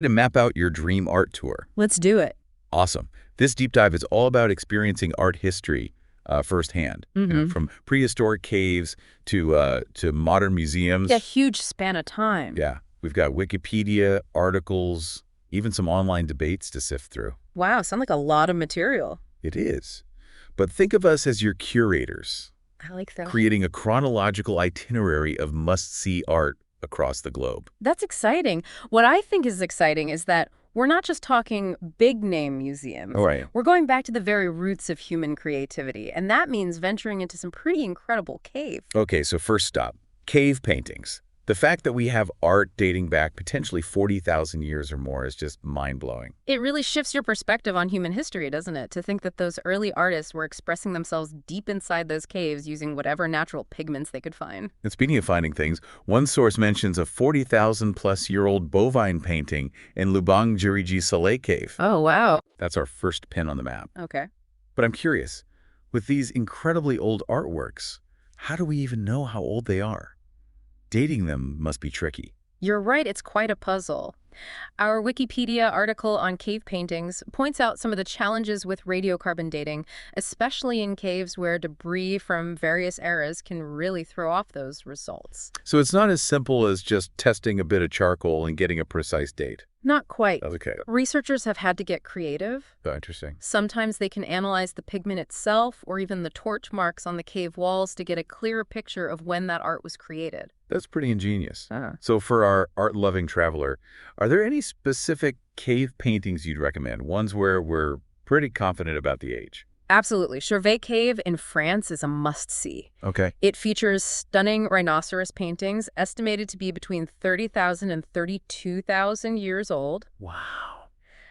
To map out your dream art tour. Let's do it. Awesome. This deep dive is all about experiencing art history firsthand, from prehistoric caves to modern museums. Yeah, huge span of time. Yeah, we've got Wikipedia, articles, even some online debates to sift through. Wow, sound like a lot of material. It is. But think of us as your curators, I like that. creating a chronological itinerary of must-see art across the globe. That's exciting. What I think is exciting is that we're not just talking big-name museums. All right. We're going back to the very roots of human creativity, and that means venturing into some pretty incredible caves. Okay, so first stop, cave paintings. The fact that we have art dating back potentially 40,000 years or more is just mind-blowing. It really shifts your perspective on human history, doesn't it? To think that those early artists were expressing themselves deep inside those caves using whatever natural pigments they could find. And speaking of finding things, one source mentions a 40,000-plus-year-old bovine painting in Lubang Jiriji Saleh Cave. Oh, wow. That's our first pin on the map. Okay. But I'm curious, with these incredibly old artworks, how do we even know how old they are? Dating them must be tricky. You're right, it's quite a puzzle. Our Wikipedia article on cave paintings points out some of the challenges with radiocarbon dating, especially in caves where debris from various eras can really throw off those results. So it's not as simple as just testing a bit of charcoal and getting a precise date. Not quite. Okay. Researchers have had to get creative. Oh, interesting. Sometimes they can analyze the pigment itself or even the torch marks on the cave walls to get a clearer picture of when that art was created. That's pretty ingenious. Uh-huh. So for our art-loving traveler, are there any specific cave paintings you'd recommend? Ones where we're pretty confident about the age? Absolutely. Chauvet Cave in France is a must-see. Okay. It features stunning rhinoceros paintings estimated to be between 30,000 and 32,000 years old. Wow.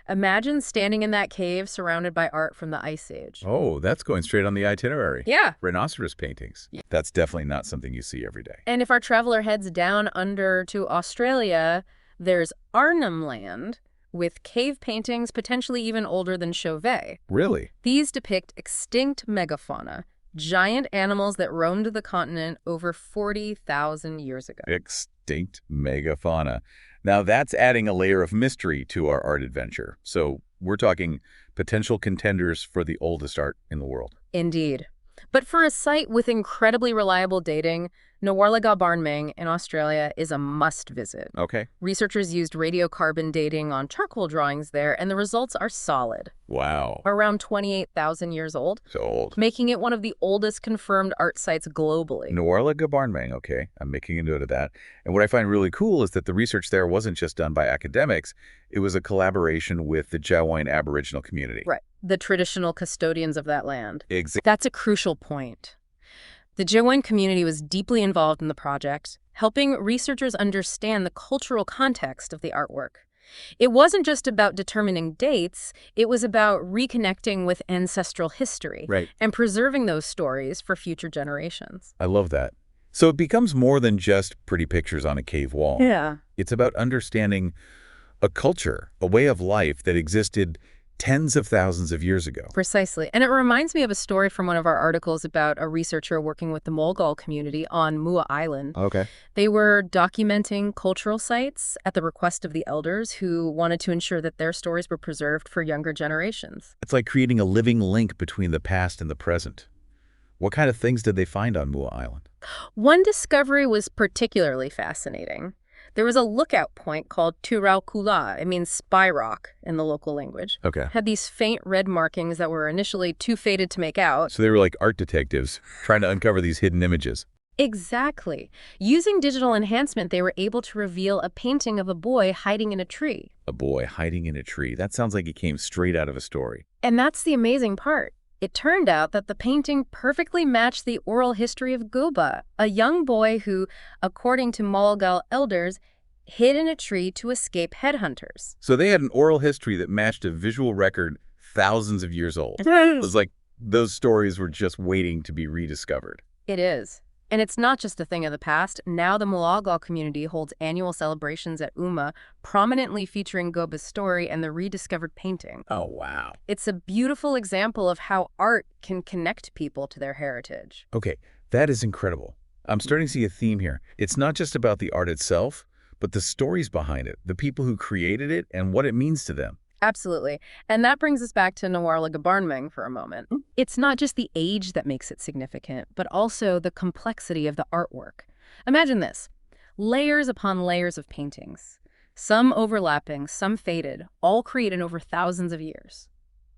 Imagine standing in that cave surrounded by art from the Ice Age. Oh, that's going straight on the itinerary. Yeah. Rhinoceros paintings. That's definitely not something you see every day. And if our traveler heads down under to Australia, there's Arnhem Land, with cave paintings potentially even older than Chauvet. Really? These depict extinct megafauna, giant animals that roamed the continent over 40,000 years ago. Extinct megafauna. Now that's adding a layer of mystery to our art adventure. So we're talking potential contenders for the oldest art in the world. Indeed. But for a site with incredibly reliable dating, Nuwara Barnming in Australia is a must-visit. Okay. Researchers used radiocarbon dating on charcoal drawings there, and the results are solid. Wow. Around 28,000 years old, So old. making it one of the oldest confirmed art sites globally. Nuwara Barnming, okay. I'm making a note of that. And what I find really cool is that the research there wasn't just done by academics. It was a collaboration with the Jawoyn Aboriginal community. Right. The traditional custodians of that land. Exactly. That's a crucial point. The Jawoyn community was deeply involved in the project, helping researchers understand the cultural context of the artwork. It wasn't just about determining dates, it was about reconnecting with ancestral history Right. and preserving those stories for future generations. I love that. So it becomes more than just pretty pictures on a cave wall. Yeah. It's about understanding a culture, a way of life that existed tens of thousands of years ago. Precisely. And it reminds me of a story from one of our articles about a researcher working with the Mulgal community on Mua Island. Okay. They were documenting cultural sites at the request of the elders who wanted to ensure that their stories were preserved for younger generations. It's like creating a living link between the past and the present. What kind of things did they find on Mua Island? One discovery was particularly fascinating. There was a lookout point called Turau Kula. It means spy rock in the local language. Okay. It had these faint red markings that were initially too faded to make out. So they were like art detectives trying to uncover these hidden images. Exactly. Using digital enhancement, they were able to reveal a painting of a boy hiding in a tree. A boy hiding in a tree. That sounds like it came straight out of a story. And that's the amazing part. It turned out that the painting perfectly matched the oral history of Goba, a young boy who, according to Mulgal elders, hid in a tree to escape headhunters. So they had an oral history that matched a visual record thousands of years old. It was like those stories were just waiting to be rediscovered. It is. And it's not just a thing of the past. Now the Mulgal community holds annual celebrations at Uma, prominently featuring Goba's story and the rediscovered painting. Oh, wow. It's a beautiful example of how art can connect people to their heritage. Okay, that is incredible. I'm starting to see a theme here. It's not just about the art itself, but the stories behind it, the people who created it, and what it means to them. Absolutely. And that brings us back to Noir Le Gabarnmeng for a moment. It's not just the age that makes it significant, but also the complexity of the artwork. Imagine this. Layers upon layers of paintings. Some overlapping, some faded, all created over thousands of years.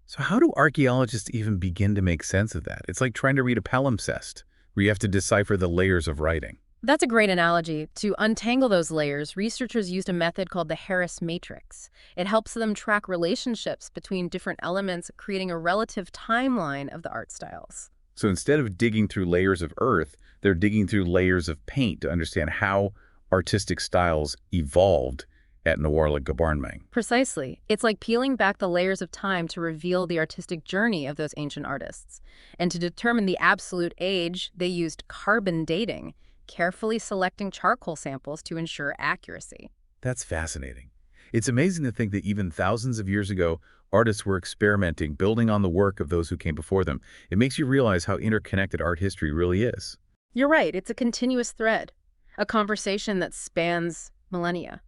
So how do archaeologists even begin to make sense of that? It's like trying to read a palimpsest, where you have to decipher the layers of writing. That's a great analogy. To untangle those layers, researchers used a method called the Harris matrix. It helps them track relationships between different elements, creating a relative timeline of the art styles. So instead of digging through layers of earth, they're digging through layers of paint to understand how artistic styles evolved at Noir Le Gabarnmeng. Precisely. It's like peeling back the layers of time to reveal the artistic journey of those ancient artists. And to determine the absolute age, they used carbon dating, carefully selecting charcoal samples to ensure accuracy. That's fascinating. It's amazing to think that even thousands of years ago, artists were experimenting, building on the work of those who came before them. It makes you realize how interconnected art history really is. You're right. It's a continuous thread, a conversation that spans millennia.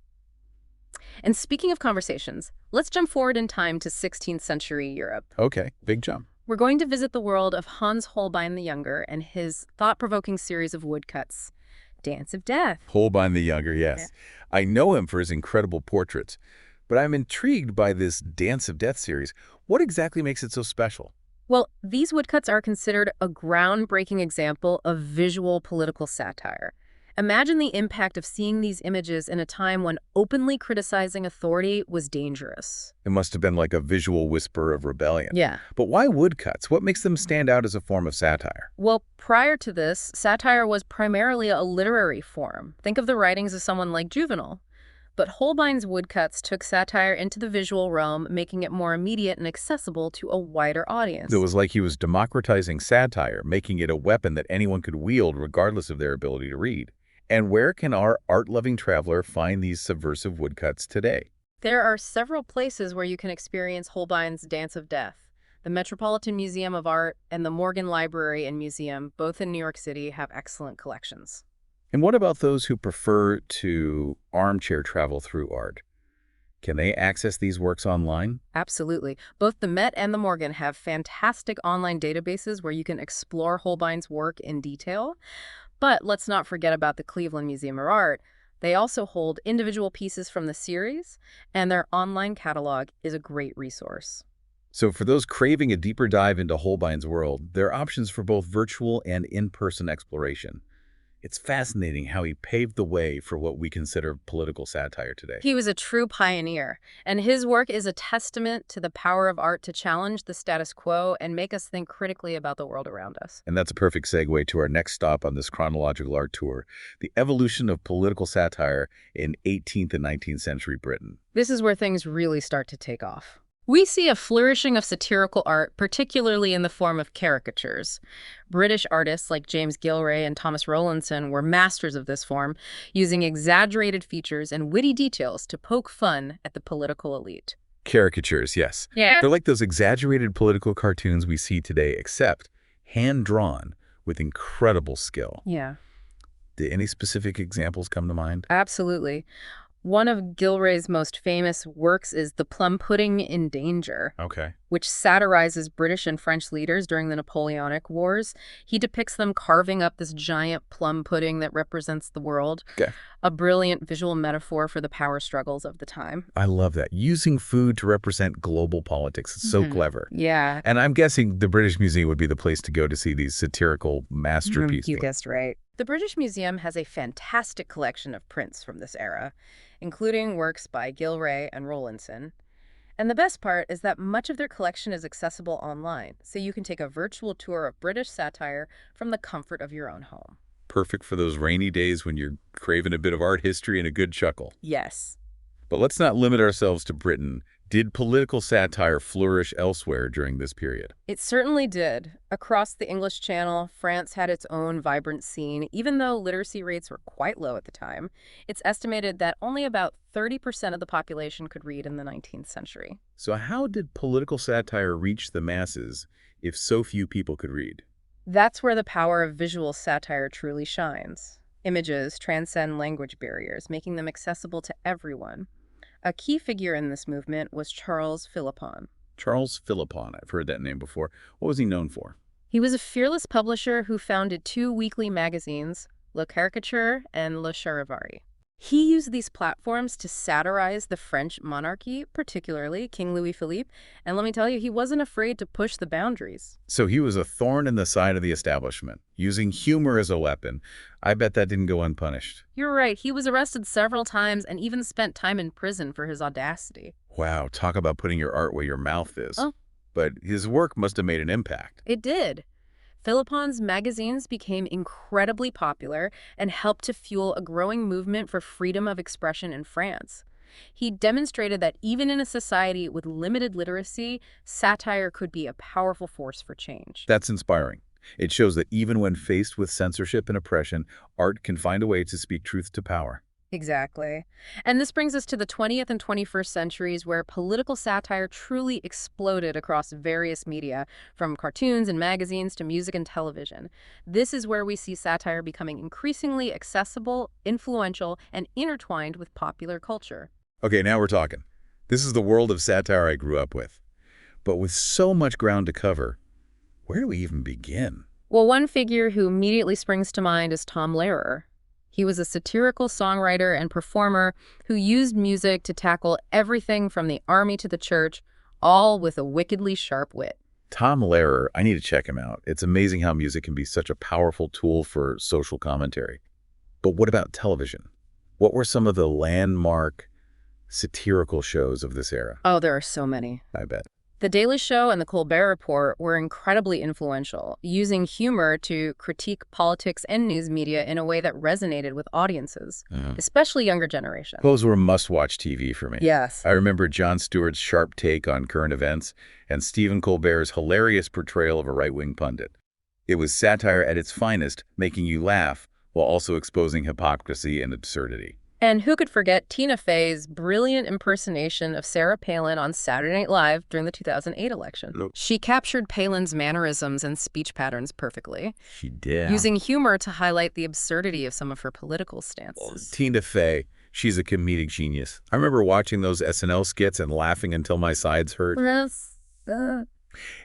And speaking of conversations, let's jump forward in time to 16th century Europe. Okay, big jump. We're going to visit the world of Hans Holbein the Younger and his thought-provoking series of woodcuts, Dance of Death. Holbein the Younger, yes. I know him for his incredible portraits, but I'm intrigued by this Dance of Death series. What exactly makes it so special? Well, these woodcuts are considered a groundbreaking example of visual political satire. Imagine the impact of seeing these images in a time when openly criticizing authority was dangerous. It must have been like a visual whisper of rebellion. Yeah. But why woodcuts? What makes them stand out as a form of satire? Well, prior to this, satire was primarily a literary form. Think of the writings of someone like Juvenal. But Holbein's woodcuts took satire into the visual realm, making it more immediate and accessible to a wider audience. It was like he was democratizing satire, making it a weapon that anyone could wield regardless of their ability to read. And where can our art-loving traveler find these subversive woodcuts today? There are several places where you can experience Holbein's Dance of Death. The Metropolitan Museum of Art and the Morgan Library and Museum, both in New York City, have excellent collections. And what about those who prefer to armchair travel through art? Can they access these works online? Absolutely. Both the Met and the Morgan have fantastic online databases where you can explore Holbein's work in detail. But let's not forget about the Cleveland Museum of Art. They also hold individual pieces from the series, and their online catalog is a great resource. So for those craving a deeper dive into Holbein's world, there are options for both virtual and in-person exploration. It's fascinating how he paved the way for what we consider political satire today. He was a true pioneer, and his work is a testament to the power of art to challenge the status quo and make us think critically about the world around us. And that's a perfect segue to our next stop on this chronological art tour, the evolution of political satire in 18th and 19th century Britain. This is where things really start to take off. We see a flourishing of satirical art, particularly in the form of caricatures. British artists like James Gillray and Thomas Rowlandson were masters of this form, using exaggerated features and witty details to poke fun at the political elite. Caricatures, yes. Yeah. They're like those exaggerated political cartoons we see today, except hand-drawn with incredible skill. Yeah. Did any specific examples come to mind? Absolutely. One of Gilray's most famous works is The Plum Pudding in Danger, Okay. which satirizes British and French leaders during the Napoleonic Wars. He depicts them carving up this giant plum pudding that represents the world, Okay. a brilliant visual metaphor for the power struggles of the time. I love that. Using food to represent global politics is so clever. Yeah. And I'm guessing the British Museum would be the place to go to see these satirical masterpieces. You guessed right. The British Museum has a fantastic collection of prints from this era, including works by Gilray and Rowlandson. And the best part is that much of their collection is accessible online, so you can take a virtual tour of British satire from the comfort of your own home. Perfect for those rainy days when you're craving a bit of art history and a good chuckle. Yes. But let's not limit ourselves to Britain. Did political satire flourish elsewhere during this period? It certainly did. Across the English Channel, France had its own vibrant scene, even though literacy rates were quite low at the time. It's estimated that only about 30% of the population could read in the 19th century. So how did political satire reach the masses if so few people could read? That's where the power of visual satire truly shines. Images transcend language barriers, making them accessible to everyone. A key figure in this movement was Charles Philippon. Charles Philippon, I've heard that name before. What was he known for? He was a fearless publisher who founded two weekly magazines, Le Caricature and Le Charivari. He used these platforms to satirize the French monarchy, particularly King Louis Philippe, and let me tell you, he wasn't afraid to push the boundaries. So he was a thorn in the side of the establishment, using humor as a weapon. I bet that didn't go unpunished. You're right, he was arrested several times and even spent time in prison for his audacity. Wow, talk about putting your art where your mouth is. Oh. But his work must have made an impact. It did. Philippon's magazines became incredibly popular and helped to fuel a growing movement for freedom of expression in France. He demonstrated that even in a society with limited literacy, satire could be a powerful force for change. That's inspiring. It shows that even when faced with censorship and oppression, art can find a way to speak truth to power. Exactly. And this brings us to the 20th and 21st centuries, where political satire truly exploded across various media, from cartoons and magazines to music and television. This is where we see satire becoming increasingly accessible, influential, and intertwined with popular culture. Okay, now we're talking. This is the world of satire I grew up with. But with so much ground to cover, where do we even begin? Well, one figure who immediately springs to mind is Tom Lehrer. He was a satirical songwriter and performer who used music to tackle everything from the army to the church, all with a wickedly sharp wit. Tom Lehrer, I need to check him out. It's amazing how music can be such a powerful tool for social commentary. But what about television? What were some of the landmark satirical shows of this era? Oh, there are so many. I bet. The Daily Show and The Colbert Report were incredibly influential, using humor to critique politics and news media in a way that resonated with audiences, especially younger generations. Those were must-watch TV for me. Yes. I remember Jon Stewart's sharp take on current events and Stephen Colbert's hilarious portrayal of a right-wing pundit. It was satire at its finest, making you laugh while also exposing hypocrisy and absurdity. And who could forget Tina Fey's brilliant impersonation of Sarah Palin on Saturday Night Live during the 2008 election? Look. She captured Palin's mannerisms and speech patterns perfectly, She did. using humor to highlight the absurdity of some of her political stances. Tina Fey, she's a comedic genius. I remember watching those SNL skits and laughing until my sides hurt.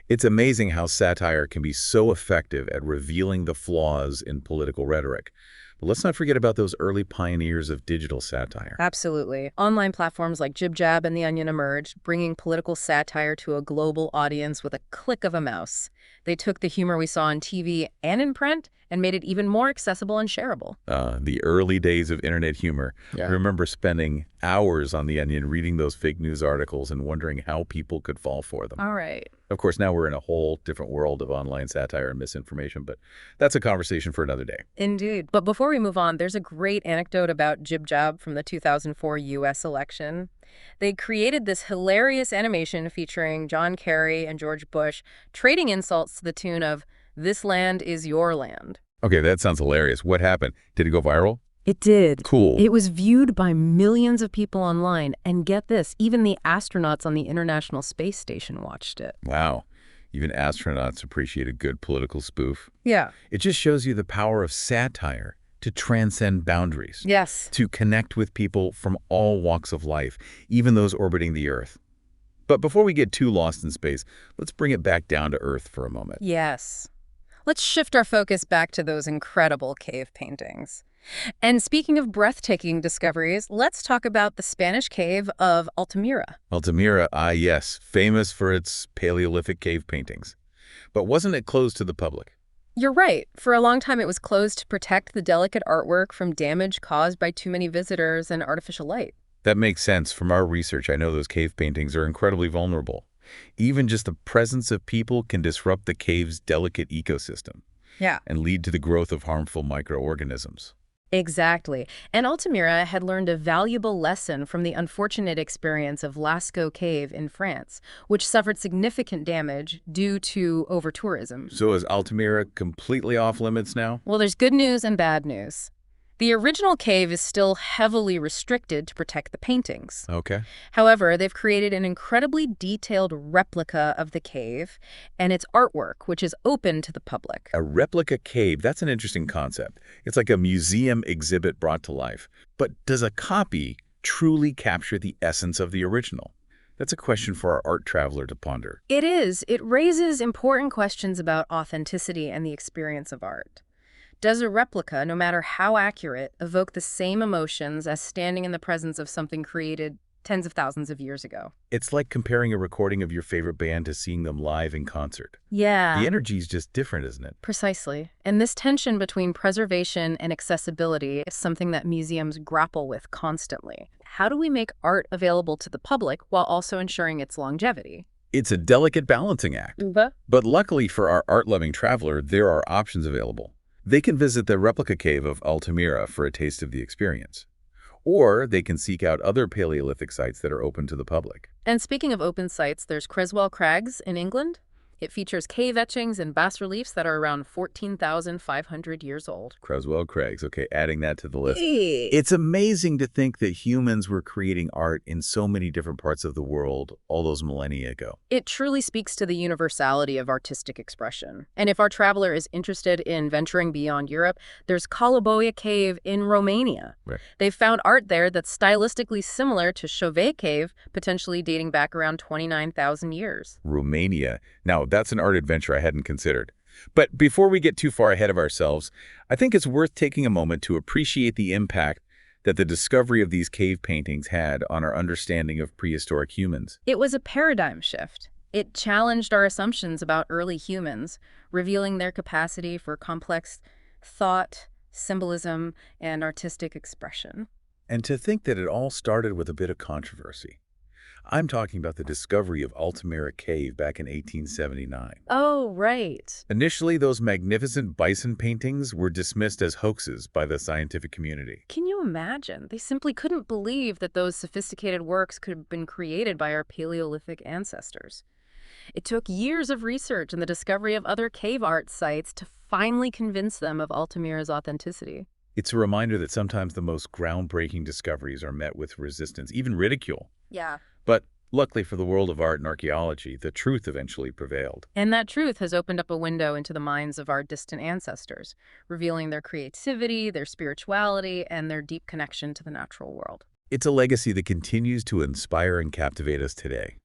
It's amazing how satire can be so effective at revealing the flaws in political rhetoric. But let's not forget about those early pioneers of digital satire. Absolutely. Online platforms like Jib Jab and The Onion emerged, bringing political satire to a global audience with a click of a mouse. They took the humor we saw on TV and in print and made it even more accessible and shareable. The early days of internet humor. Yeah. I remember spending hours on The Onion reading those fake news articles and wondering how people could fall for them. All right. Of course, now we're in a whole different world of online satire and misinformation, but that's a conversation for another day. Indeed. But before we move on, there's a great anecdote about Jib Jab from the 2004 U.S. election. They created this hilarious animation featuring John Kerry and George Bush trading insults to the tune of, "This land is your land." Okay, that sounds hilarious. What happened? Did it go viral? It did. Cool. It was viewed by millions of people online, and get this, even the astronauts on the International Space Station watched it. Wow. Even astronauts appreciate a good political spoof. Yeah. It just shows you the power of satire to transcend boundaries, Yes. to connect with people from all walks of life, even those orbiting the Earth. But before we get too lost in space, let's bring it back down to Earth for a moment. Yes. Let's shift our focus back to those incredible cave paintings. And speaking of breathtaking discoveries, let's talk about the Spanish cave of Altamira. Altamira, yes, famous for its Paleolithic cave paintings. But wasn't it closed to the public? You're right. For a long time, it was closed to protect the delicate artwork from damage caused by too many visitors and artificial light. That makes sense. From our research, I know those cave paintings are incredibly vulnerable. Even just the presence of people can disrupt the cave's delicate ecosystem. Yeah. And lead to the growth of harmful microorganisms. Exactly. And Altamira had learned a valuable lesson from the unfortunate experience of Lascaux Cave in France, which suffered significant damage due to over-tourism. So is Altamira completely off limits now? Well, there's good news and bad news. The original cave is still heavily restricted to protect the paintings. Okay. However, they've created an incredibly detailed replica of the cave and its artwork, which is open to the public. A replica cave, that's an interesting concept. It's like a museum exhibit brought to life. But does a copy truly capture the essence of the original? That's a question for our art traveler to ponder. It is. It raises important questions about authenticity and the experience of art. Does a replica, no matter how accurate, evoke the same emotions as standing in the presence of something created tens of thousands of years ago? It's like comparing a recording of your favorite band to seeing them live in concert. Yeah. The energy is just different, isn't it? Precisely. And this tension between preservation and accessibility is something that museums grapple with constantly. How do we make art available to the public while also ensuring its longevity? It's a delicate balancing act. But luckily for our art-loving traveler, there are options available. They can visit the replica cave of Altamira for a taste of the experience. Or they can seek out other Paleolithic sites that are open to the public. And speaking of open sites, there's Creswell Crags in England. It features cave etchings and bas-reliefs that are around 14,500 years old. Creswell Crags, okay, adding that to the list. Hey. It's amazing to think that humans were creating art in so many different parts of the world all those millennia ago. It truly speaks to the universality of artistic expression. And if our traveler is interested in venturing beyond Europe, there's Koloboja Cave in Romania. Right. They've found art there that's stylistically similar to Chauvet Cave, potentially dating back around 29,000 years. Romania. Now, that's an art adventure I hadn't considered. But before we get too far ahead of ourselves, I think it's worth taking a moment to appreciate the impact that the discovery of these cave paintings had on our understanding of prehistoric humans. It was a paradigm shift. It challenged our assumptions about early humans, revealing their capacity for complex thought, symbolism, and artistic expression. And to think that it all started with a bit of controversy. I'm talking about the discovery of Altamira Cave back in 1879. Oh, right. Initially, those magnificent bison paintings were dismissed as hoaxes by the scientific community. Can you imagine? They simply couldn't believe that those sophisticated works could have been created by our Paleolithic ancestors. It took years of research and the discovery of other cave art sites to finally convince them of Altamira's authenticity. It's a reminder that sometimes the most groundbreaking discoveries are met with resistance, even ridicule. Yeah. But luckily for the world of art and archaeology, the truth eventually prevailed. And that truth has opened up a window into the minds of our distant ancestors, revealing their creativity, their spirituality, and their deep connection to the natural world. It's a legacy that continues to inspire and captivate us today.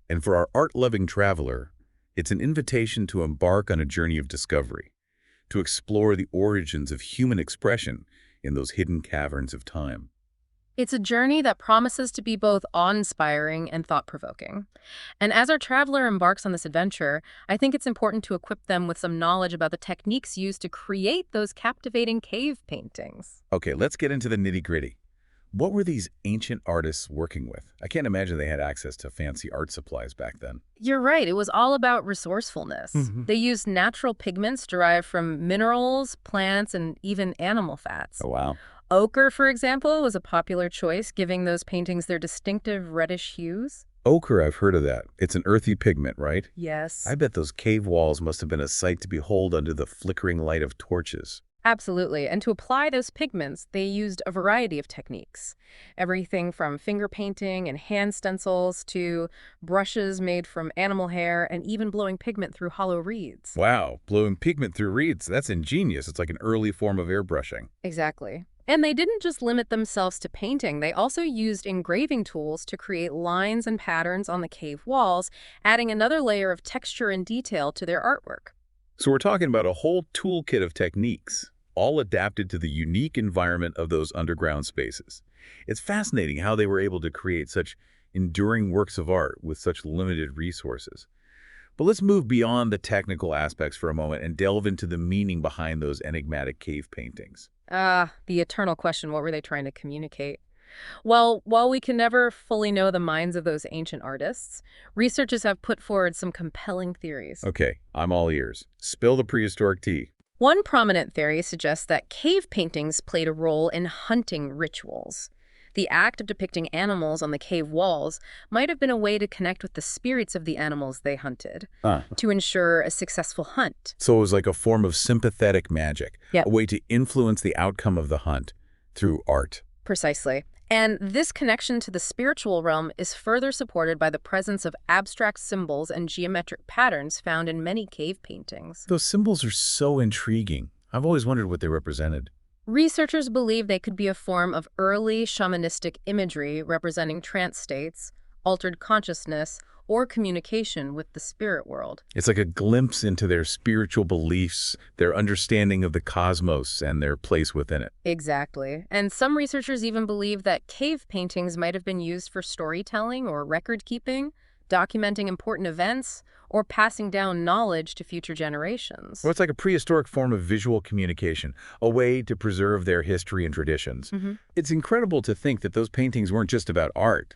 And for our art-loving traveler, it's an invitation to embark on a journey of discovery, to explore the origins of human expression in those hidden caverns of time. It's a journey that promises to be both awe-inspiring and thought-provoking. And as our traveler embarks on this adventure, I think it's important to equip them with some knowledge about the techniques used to create those captivating cave paintings. Okay, let's get into the nitty-gritty. What were these ancient artists working with? I can't imagine they had access to fancy art supplies back then. You're right. It was all about resourcefulness. They used natural pigments derived from minerals, plants, and even animal fats. Oh, wow. Ochre, for example, was a popular choice, giving those paintings their distinctive reddish hues. Ochre, I've heard of that. It's an earthy pigment, right? Yes. I bet those cave walls must have been a sight to behold under the flickering light of torches. Absolutely. And to apply those pigments, they used a variety of techniques. Everything from finger painting and hand stencils to brushes made from animal hair and even blowing pigment through hollow reeds. Wow, blowing pigment through reeds. That's ingenious. It's like an early form of airbrushing. Exactly. And they didn't just limit themselves to painting. They also used engraving tools to create lines and patterns on the cave walls, adding another layer of texture and detail to their artwork. So we're talking about a whole toolkit of techniques, all adapted to the unique environment of those underground spaces. It's fascinating how they were able to create such enduring works of art with such limited resources. But let's move beyond the technical aspects for a moment and delve into the meaning behind those enigmatic cave paintings. The eternal question, what were they trying to communicate? Well, while we can never fully know the minds of those ancient artists, researchers have put forward some compelling theories. Okay, I'm all ears. Spill the prehistoric tea. One prominent theory suggests that cave paintings played a role in hunting rituals. The act of depicting animals on the cave walls might have been a way to connect with the spirits of the animals they hunted, Ah. to ensure a successful hunt. So it was like a form of sympathetic magic, Yep. a way to influence the outcome of the hunt through art. Precisely. And this connection to the spiritual realm is further supported by the presence of abstract symbols and geometric patterns found in many cave paintings. Those symbols are so intriguing. I've always wondered what they represented. Researchers believe they could be a form of early shamanistic imagery representing trance states, altered consciousness, or communication with the spirit world. It's like a glimpse into their spiritual beliefs, their understanding of the cosmos, and their place within it. Exactly. And some researchers even believe that cave paintings might have been used for storytelling or record keeping, documenting important events, or passing down knowledge to future generations. Well, it's like a prehistoric form of visual communication, a way to preserve their history and traditions. It's incredible to think that those paintings weren't just about art,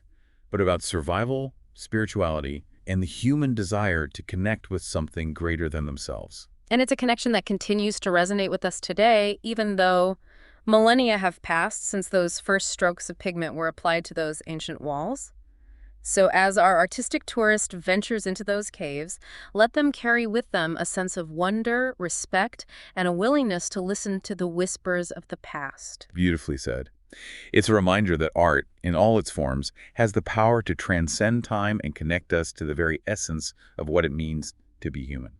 but about survival, spirituality, and the human desire to connect with something greater than themselves. And it's a connection that continues to resonate with us today, even though millennia have passed since those first strokes of pigment were applied to those ancient walls. So as our artistic tourist ventures into those caves, let them carry with them a sense of wonder, respect, and a willingness to listen to the whispers of the past. Beautifully said. It's a reminder that art, in all its forms, has the power to transcend time and connect us to the very essence of what it means to be human.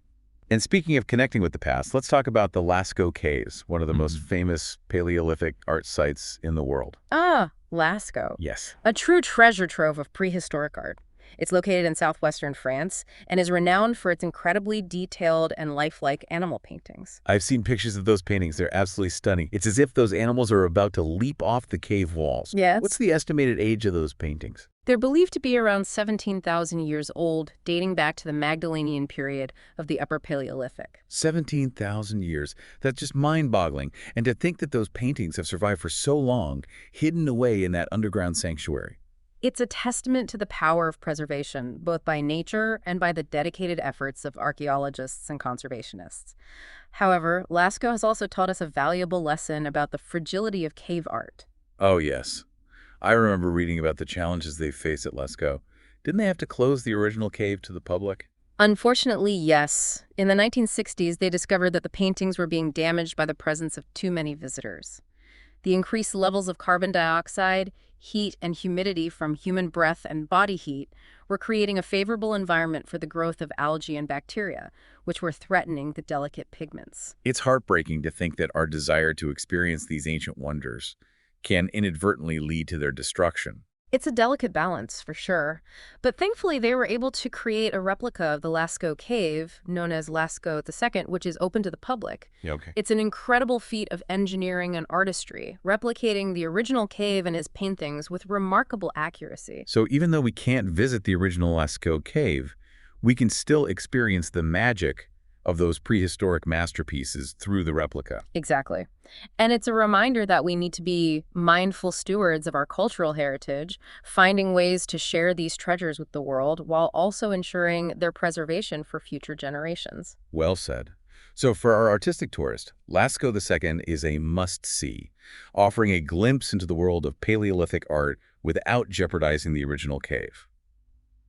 And speaking of connecting with the past, let's talk about the Lascaux Caves, one of the most famous Paleolithic art sites in the world. Ah, Lascaux. Yes. A true treasure trove of prehistoric art. It's located in southwestern France and is renowned for its incredibly detailed and lifelike animal paintings. I've seen pictures of those paintings. They're absolutely stunning. It's as if those animals are about to leap off the cave walls. Yes. What's the estimated age of those paintings? They're believed to be around 17,000 years old, dating back to the Magdalenian period of the Upper Paleolithic. 17,000 years. That's just mind-boggling. And to think that those paintings have survived for so long, hidden away in that underground sanctuary. It's a testament to the power of preservation, both by nature and by the dedicated efforts of archaeologists and conservationists. However, Lascaux has also taught us a valuable lesson about the fragility of cave art. Oh, yes. I remember reading about the challenges they face at Lascaux. Didn't they have to close the original cave to the public? Unfortunately, yes. In the 1960s, they discovered that the paintings were being damaged by the presence of too many visitors. The increased levels of carbon dioxide, heat, and humidity from human breath and body heat were creating a favorable environment for the growth of algae and bacteria, which were threatening the delicate pigments. It's heartbreaking to think that our desire to experience these ancient wonders can inadvertently lead to their destruction. It's a delicate balance, for sure. But thankfully, they were able to create a replica of the Lascaux cave, known as Lascaux II, which is open to the public. Yeah, okay. It's an incredible feat of engineering and artistry, replicating the original cave and his paintings with remarkable accuracy. So even though we can't visit the original Lascaux cave, we can still experience the magic of those prehistoric masterpieces through the replica. Exactly. And it's a reminder that we need to be mindful stewards of our cultural heritage, finding ways to share these treasures with the world while also ensuring their preservation for future generations. Well said. So for our artistic tourist, Lascaux II is a must-see, offering a glimpse into the world of Paleolithic art without jeopardizing the original cave.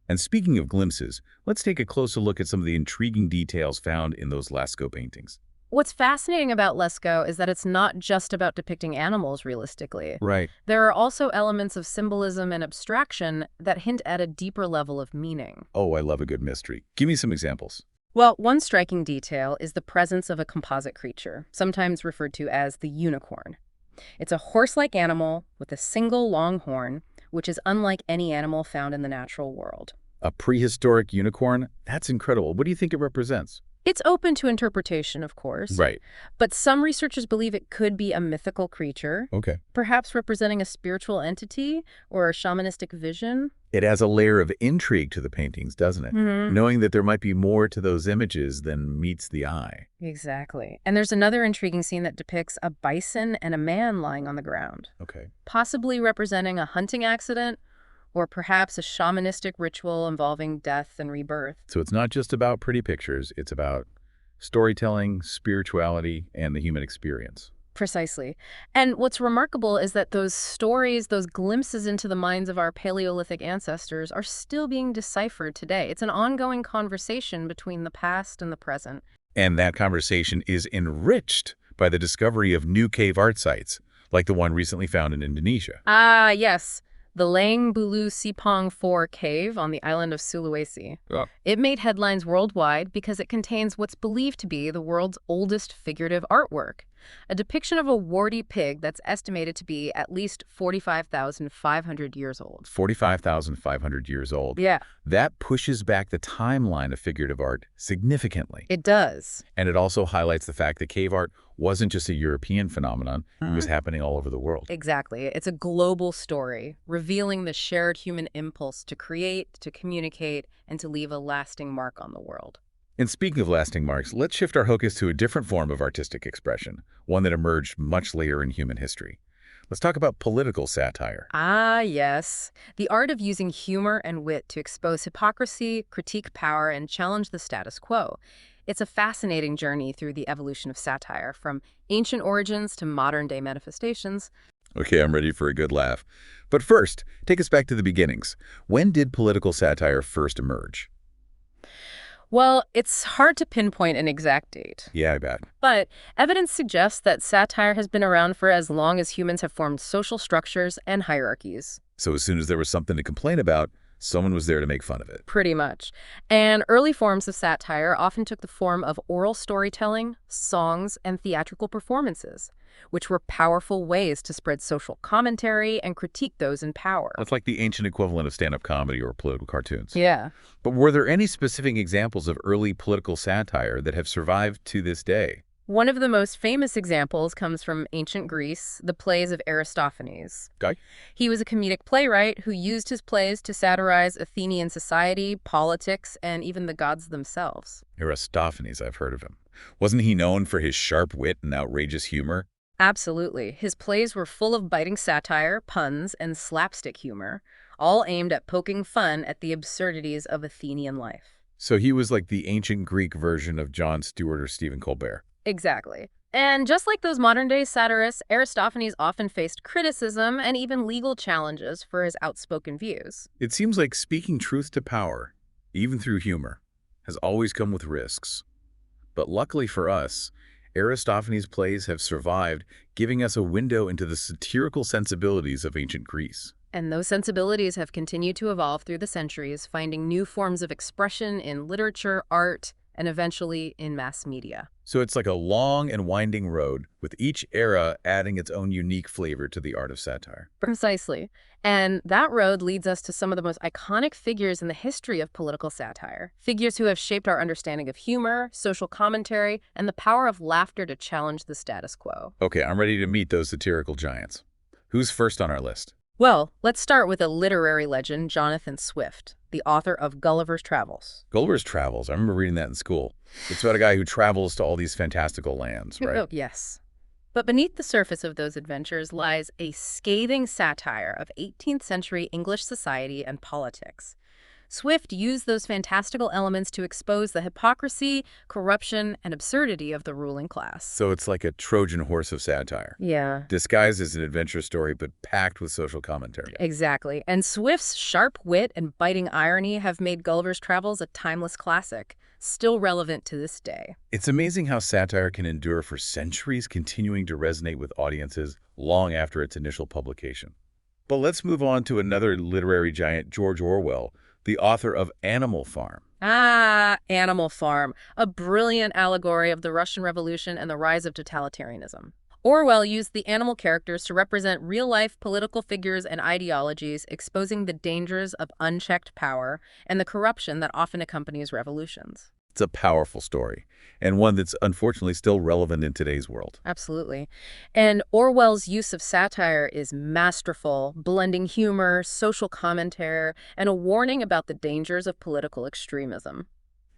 And speaking of glimpses, let's take a closer look at some of the intriguing details found in those Lascaux paintings. What's fascinating about Lascaux is that it's not just about depicting animals realistically. Right. There are also elements of symbolism and abstraction that hint at a deeper level of meaning. Oh, I love a good mystery. Give me some examples. Well, one striking detail is the presence of a composite creature, sometimes referred to as the unicorn. It's a horse-like animal with a single long horn, which is unlike any animal found in the natural world. A prehistoric unicorn? That's incredible. What do you think it represents? It's open to interpretation, of course. Right. But some researchers believe it could be a mythical creature, Okay. perhaps representing a spiritual entity or a shamanistic vision. It adds a layer of intrigue to the paintings, doesn't it? Knowing that there might be more to those images than meets the eye. Exactly. And there's another intriguing scene that depicts a bison and a man lying on the ground, Okay. possibly representing a hunting accident or perhaps a shamanistic ritual involving death and rebirth. So it's not just about pretty pictures, it's about storytelling, spirituality, and the human experience. Precisely. And what's remarkable is that those stories, those glimpses into the minds of our Paleolithic ancestors are still being deciphered today. It's an ongoing conversation between the past and the present. And that conversation is enriched by the discovery of new cave art sites, like the one recently found in Indonesia. Ah, yes. The Lang Bulu Sipong 4 cave on the island of Sulawesi. Oh. It made headlines worldwide because it contains what's believed to be the world's oldest figurative artwork, a depiction of a warty pig that's estimated to be at least 45,500 years old. 45,500 years old. Yeah, That pushes back the timeline of figurative art significantly. it does. And it also highlights the fact that cave art wasn't just a European phenomenon. It was happening all over the world. Exactly. It's a global story, revealing the shared human impulse to create, to communicate, and to leave a lasting mark on the world. And speaking of lasting marks, let's shift our focus to a different form of artistic expression, one that emerged much later in human history. Let's talk about political satire. Ah, yes. The art of using humor and wit to expose hypocrisy, critique power, and challenge the status quo. It's a fascinating journey through the evolution of satire, from ancient origins to modern-day manifestations. Okay, I'm ready for a good laugh. But first, take us back to the beginnings. When did political satire first emerge? Well, it's hard to pinpoint an exact date, Yeah, I bet. but evidence suggests that satire has been around for as long as humans have formed social structures and hierarchies. So as soon as there was something to complain about, someone was there to make fun of it. Pretty much. And early forms of satire often took the form of oral storytelling, songs, and theatrical performances, which were powerful ways to spread social commentary and critique those in power. That's like the ancient equivalent of stand-up comedy or political cartoons. Yeah. But were there any specific examples of early political satire that have survived to this day? One of the most famous examples comes from ancient Greece, the plays of Aristophanes. Okay. He was a comedic playwright who used his plays to satirize Athenian society, politics, and even the gods themselves. Aristophanes, I've heard of him. Wasn't he known for his sharp wit and outrageous humor? Absolutely. His plays were full of biting satire, puns, and slapstick humor, all aimed at poking fun at the absurdities of Athenian life. So he was like the ancient Greek version of Jon Stewart or Stephen Colbert. Exactly. And just like those modern-day satirists, Aristophanes often faced criticism and even legal challenges for his outspoken views. It seems like speaking truth to power, even through humor, has always come with risks. But luckily for us, Aristophanes' plays have survived, giving us a window into the satirical sensibilities of ancient Greece. And those sensibilities have continued to evolve through the centuries, finding new forms of expression in literature, art, and eventually in mass media. So it's like a long and winding road, with each era adding its own unique flavor to the art of satire. Precisely. And that road leads us to some of the most iconic figures in the history of political satire. Figures who have shaped our understanding of humor, social commentary, and the power of laughter to challenge the status quo. Okay, I'm ready to meet those satirical giants. Who's first on our list? Well, let's start with a literary legend, Jonathan Swift, the author of Gulliver's Travels. Gulliver's Travels. I remember reading that in school. It's about a guy who travels to all these fantastical lands, right? Oh, yes. But beneath the surface of those adventures lies a scathing satire of 18th century English society and politics. Swift used those fantastical elements to expose the hypocrisy, corruption, and absurdity of the ruling class. So it's like a Trojan horse of satire, Yeah, disguised as an adventure story but packed with social commentary. exactly. And Swift's sharp wit and biting irony have made Gulliver's Travels a timeless classic, still relevant to this day. It's amazing how satire can endure for centuries, continuing to resonate with audiences long after its initial publication. But let's move on to another literary giant, George Orwell, the author of Animal Farm. Ah, Animal Farm, a brilliant allegory of the Russian Revolution and the rise of totalitarianism. Orwell used the animal characters to represent real-life political figures and ideologies, exposing the dangers of unchecked power and the corruption that often accompanies revolutions. It's a powerful story, and one that's unfortunately still relevant in today's world. Absolutely. And Orwell's use of satire is masterful, blending humor, social commentary, and a warning about the dangers of political extremism.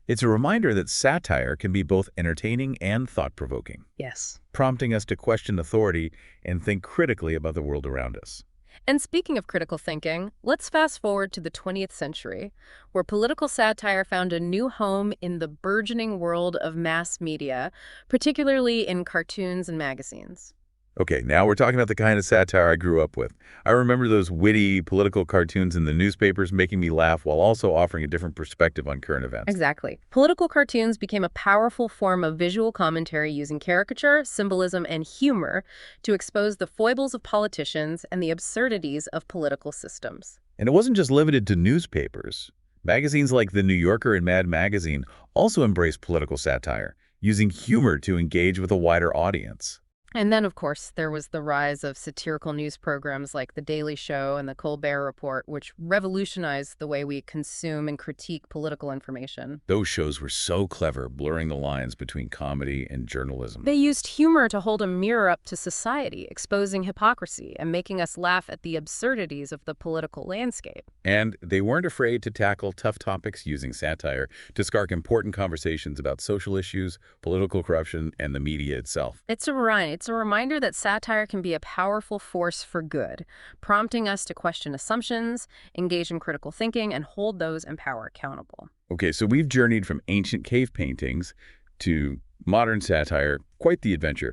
It's a reminder that satire can be both entertaining and thought-provoking, Yes. prompting us to question authority and think critically about the world around us. And speaking of critical thinking, let's fast forward to the 20th century, where political satire found a new home in the burgeoning world of mass media, particularly in cartoons and magazines. Okay, now we're talking about the kind of satire I grew up with. I remember those witty political cartoons in the newspapers making me laugh while also offering a different perspective on current events. Exactly. Political cartoons became a powerful form of visual commentary using caricature, symbolism, and humor to expose the foibles of politicians and the absurdities of political systems. And it wasn't just limited to newspapers. Magazines like The New Yorker and Mad Magazine also embraced political satire, using humor to engage with a wider audience. And then, of course, there was the rise of satirical news programs like The Daily Show and The Colbert Report, which revolutionized the way we consume and critique political information. Those shows were so clever, blurring the lines between comedy and journalism. They used humor to hold a mirror up to society, exposing hypocrisy and making us laugh at the absurdities of the political landscape. And they weren't afraid to tackle tough topics using satire to spark important conversations about social issues, political corruption, and the media itself. It's a reminder that satire can be a powerful force for good, prompting us to question assumptions, engage in critical thinking, and hold those in power accountable. Okay, so we've journeyed from ancient cave paintings to modern satire, quite the adventure.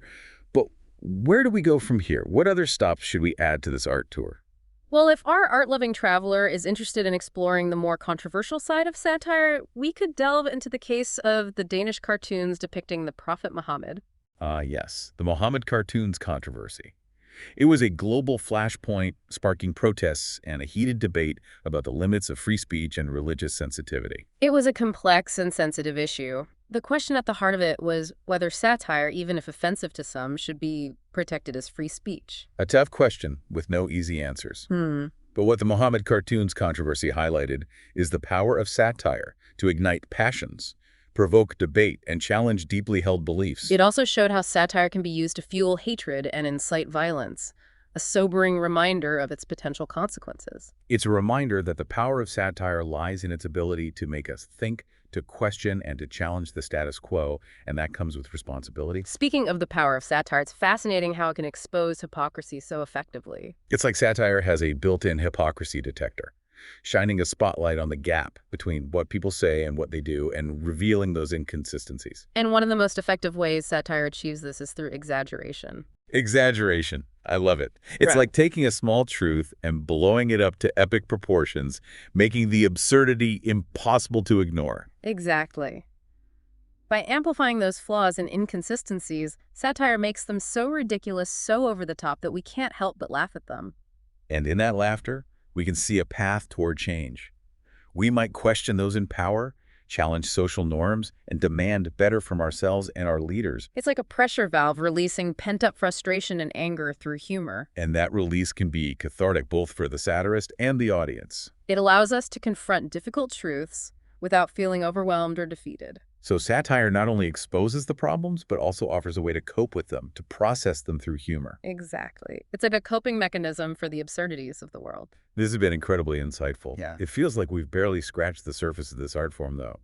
But where do we go from here? What other stops should we add to this art tour? Well, if our art-loving traveler is interested in exploring the more controversial side of satire, we could delve into the case of the Danish cartoons depicting the Prophet Muhammad. Yes, the Muhammad cartoons controversy. It was a global flashpoint sparking protests and a heated debate about the limits of free speech and religious sensitivity. It was a complex and sensitive issue. The question at the heart of it was whether satire, even if offensive to some, should be protected as free speech. A tough question with no easy answers. But what the Muhammad cartoons controversy highlighted is the power of satire to ignite passions, provoke debate, and challenge deeply held beliefs. It also showed how satire can be used to fuel hatred and incite violence, a sobering reminder of its potential consequences. It's a reminder that the power of satire lies in its ability to make us think, to question, and to challenge the status quo, and that comes with responsibility. Speaking of the power of satire, it's fascinating how it can expose hypocrisy so effectively. It's like satire has a built-in hypocrisy detector, shining a spotlight on the gap between what people say and what they do and revealing those inconsistencies. And one of the most effective ways satire achieves this is through exaggeration. Exaggeration. I love it. It's Right. like taking a small truth and blowing it up to epic proportions, making the absurdity impossible to ignore. Exactly. By amplifying those flaws and inconsistencies, satire makes them so ridiculous, so over the top that we can't help but laugh at them. And in that laughter, we can see a path toward change. We might question those in power, challenge social norms, and demand better from ourselves and our leaders. It's like a pressure valve releasing pent-up frustration and anger through humor. And that release can be cathartic both for the satirist and the audience. It allows us to confront difficult truths without feeling overwhelmed or defeated. So satire not only exposes the problems, but also offers a way to cope with them, to process them through humor. Exactly. It's like a coping mechanism for the absurdities of the world. This has been incredibly insightful. Yeah. It feels like we've barely scratched the surface of this art form, though.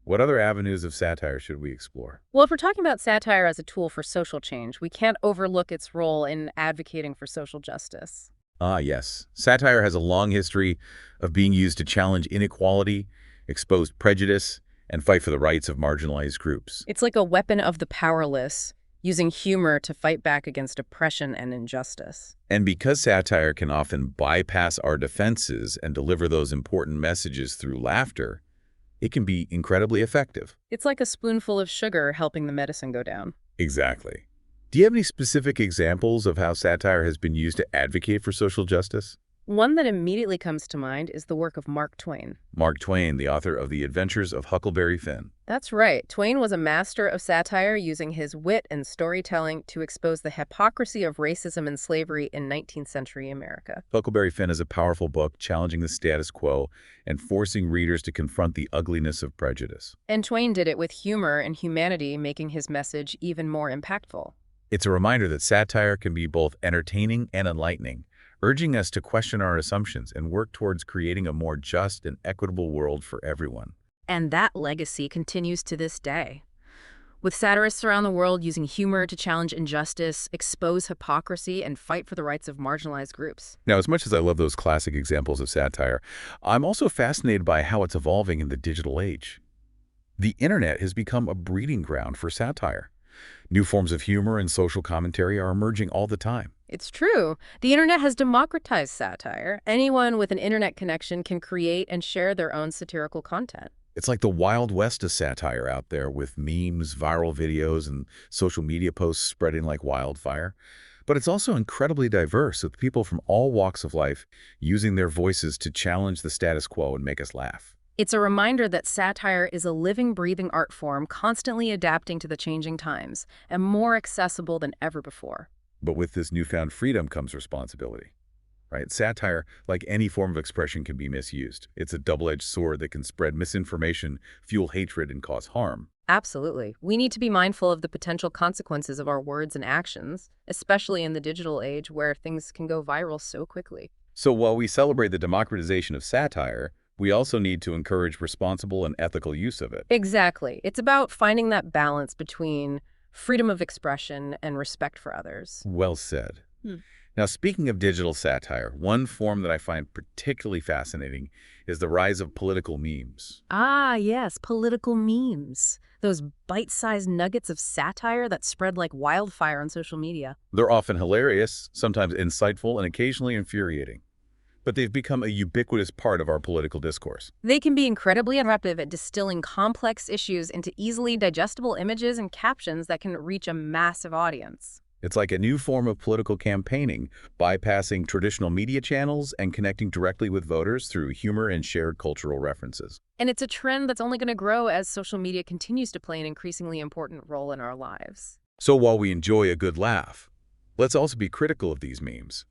What other avenues of satire should we explore? Well, if we're talking about satire as a tool for social change, we can't overlook its role in advocating for social justice. Yes. Satire has a long history of being used to challenge inequality, expose prejudice, and fight for the rights of marginalized groups. It's like a weapon of the powerless, using humor to fight back against oppression and injustice. And because satire can often bypass our defenses and deliver those important messages through laughter, it can be incredibly effective. It's like a spoonful of sugar helping the medicine go down. Exactly. Do you have any specific examples of how satire has been used to advocate for social justice? One that immediately comes to mind is the work of Mark Twain. Mark Twain, the author of The Adventures of Huckleberry Finn. That's right. Twain was a master of satire, using his wit and storytelling to expose the hypocrisy of racism and slavery in 19th century America. Huckleberry Finn is a powerful book challenging the status quo and forcing readers to confront the ugliness of prejudice. And Twain did it with humor and humanity, making his message even more impactful. It's a reminder that satire can be both entertaining and enlightening, urging us to question our assumptions and work towards creating a more just and equitable world for everyone. And that legacy continues to this day, with satirists around the world using humor to challenge injustice, expose hypocrisy, and fight for the rights of marginalized groups. Now, as much as I love those classic examples of satire, I'm also fascinated by how it's evolving in the digital age. The internet has become a breeding ground for satire. New forms of humor and social commentary are emerging all the time. It's true. The internet has democratized satire. Anyone with an internet connection can create and share their own satirical content. It's like the Wild West of satire out there, with memes, viral videos, and social media posts spreading like wildfire. But it's also incredibly diverse, with people from all walks of life using their voices to challenge the status quo and make us laugh. It's a reminder that satire is a living, breathing art form constantly adapting to the changing times and more accessible than ever before. But with this newfound freedom comes responsibility, right? Satire, like any form of expression, can be misused. It's a double-edged sword that can spread misinformation, fuel hatred, and cause harm. Absolutely. We need to be mindful of the potential consequences of our words and actions, especially in the digital age where things can go viral so quickly. So while we celebrate the democratization of satire, we also need to encourage responsible and ethical use of it. Exactly. It's about finding that balance between freedom of expression and respect for others. Well said. Now, speaking of digital satire, one form that I find particularly fascinating is the rise of political memes. Ah, yes, political memes. Those bite-sized nuggets of satire that spread like wildfire on social media. They're often hilarious, sometimes insightful, and occasionally infuriating. But they've become a ubiquitous part of our political discourse. They can be incredibly effective at distilling complex issues into easily digestible images and captions that can reach a massive audience. It's like a new form of political campaigning, bypassing traditional media channels and connecting directly with voters through humor and shared cultural references. And it's a trend that's only going to grow as social media continues to play an increasingly important role in our lives. So while we enjoy a good laugh, let's also be critical of these memes.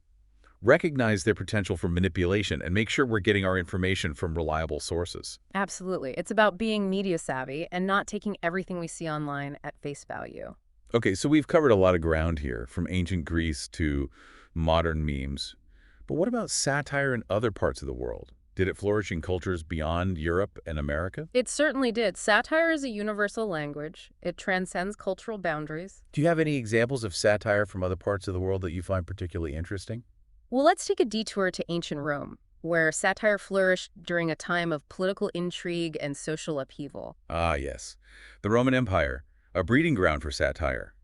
Recognize their potential for manipulation and make sure we're getting our information from reliable sources. Absolutely. It's about being media savvy and not taking everything we see online at face value. Okay, so we've covered a lot of ground here, from ancient Greece to modern memes. But what about satire in other parts of the world? Did it flourish in cultures beyond Europe and America? It certainly did. Satire is a universal language. It transcends cultural boundaries. Do you have any examples of satire from other parts of the world that you find particularly interesting? Well, let's take a detour to ancient Rome, where satire flourished during a time of political intrigue and social upheaval. Ah, yes. The Roman Empire, a breeding ground for satire.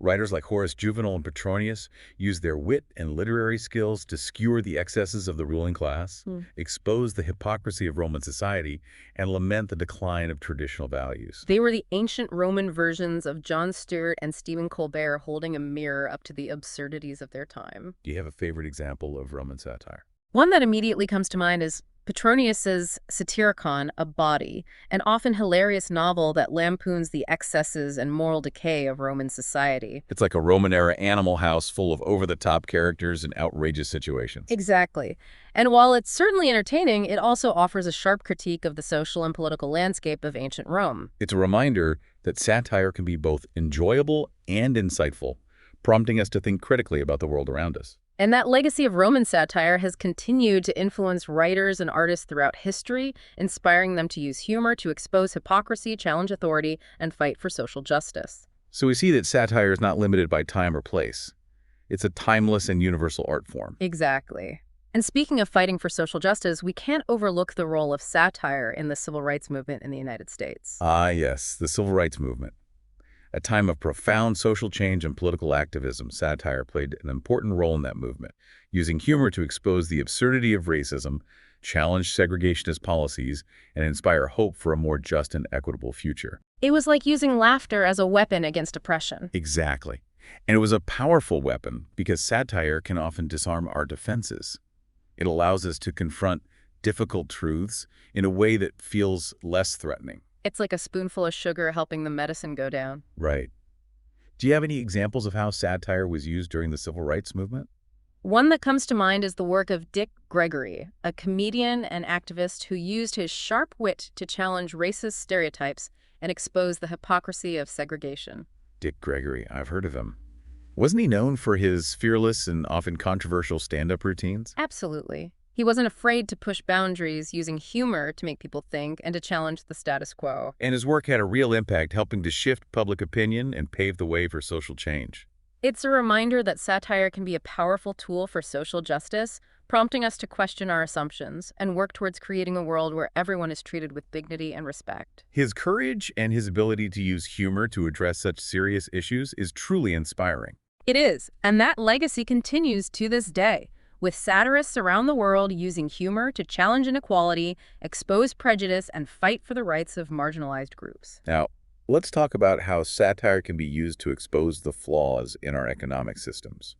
Writers like Horace Juvenal and Petronius used their wit and literary skills to skewer the excesses of the ruling class, expose the hypocrisy of Roman society, and lament the decline of traditional values. They were the ancient Roman versions of Jon Stewart and Stephen Colbert holding a mirror up to the absurdities of their time. Do you have a favorite example of Roman satire? One that immediately comes to mind is Petronius's Satyricon, A Body, an often hilarious novel that lampoons the excesses and moral decay of Roman society. It's like a Roman-era Animal House full of over-the-top characters and outrageous situations. Exactly. And while it's certainly entertaining, it also offers a sharp critique of the social and political landscape of ancient Rome. It's a reminder that satire can be both enjoyable and insightful, prompting us to think critically about the world around us. And that legacy of Roman satire has continued to influence writers and artists throughout history, inspiring them to use humor to expose hypocrisy, challenge authority, and fight for social justice. So we see that satire is not limited by time or place. It's a timeless and universal art form. Exactly. And speaking of fighting for social justice, we can't overlook the role of satire in the civil rights movement in the United States. Ah, yes, the civil rights movement. A time of profound social change and political activism, satire played an important role in that movement, using humor to expose the absurdity of racism, challenge segregationist policies, and inspire hope for a more just and equitable future. It was like using laughter as a weapon against oppression. Exactly. And it was a powerful weapon because satire can often disarm our defenses. It allows us to confront difficult truths in a way that feels less threatening. It's like a spoonful of sugar helping the medicine go down. Right. Do you have any examples of how satire was used during the civil rights movement? One that comes to mind is the work of Dick Gregory, a comedian and activist who used his sharp wit to challenge racist stereotypes and expose the hypocrisy of segregation. Dick Gregory, I've heard of him. Wasn't he known for his fearless and often controversial stand-up routines? Absolutely. He wasn't afraid to push boundaries, using humor to make people think and to challenge the status quo. And his work had a real impact, helping to shift public opinion and pave the way for social change. It's a reminder that satire can be a powerful tool for social justice, prompting us to question our assumptions and work towards creating a world where everyone is treated with dignity and respect. His courage and his ability to use humor to address such serious issues is truly inspiring. It is, and that legacy continues to this day, with satirists around the world using humor to challenge inequality, expose prejudice, and fight for the rights of marginalized groups. Now, let's talk about how satire can be used to expose the flaws in our economic systems.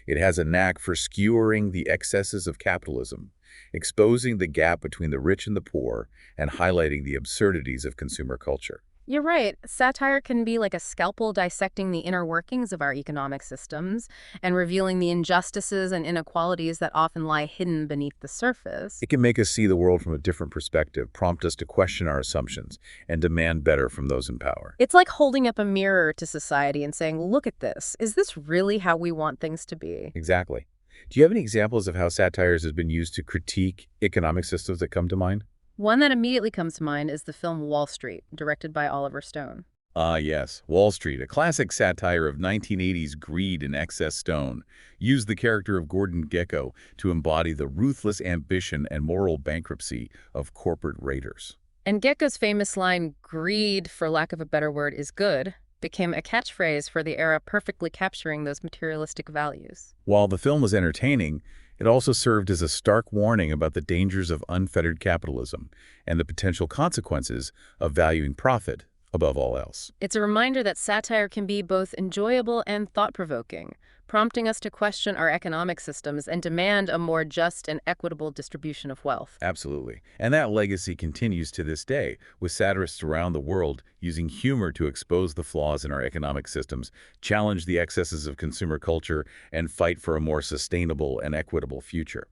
It has a knack for skewering the excesses of capitalism, exposing the gap between the rich and the poor, and highlighting the absurdities of consumer culture. You're right. Satire can be like a scalpel dissecting the inner workings of our economic systems and revealing the injustices and inequalities that often lie hidden beneath the surface. It can make us see the world from a different perspective, prompt us to question our assumptions, and demand better from those in power. It's like holding up a mirror to society and saying, look at this. Is this really how we want things to be? Exactly. Do you have any examples of how satire has been used to critique economic systems that come to mind? One that immediately comes to mind is the film Wall Street, directed by Oliver Stone. Ah, yes. Wall Street, a classic satire of 1980s greed and excess. Stone used the character of Gordon Gekko to embody the ruthless ambition and moral bankruptcy of corporate raiders. And Gekko's famous line, greed, for lack of a better word, is good, became a catchphrase for the era, perfectly capturing those materialistic values. While the film was entertaining, it also served as a stark warning about the dangers of unfettered capitalism and the potential consequences of valuing profit above all else. It's a reminder that satire can be both enjoyable and thought-provoking, prompting us to question our economic systems and demand a more just and equitable distribution of wealth. Absolutely. And that legacy continues to this day, with satirists around the world using humor to expose the flaws in our economic systems, challenge the excesses of consumer culture, and fight for a more sustainable and equitable future.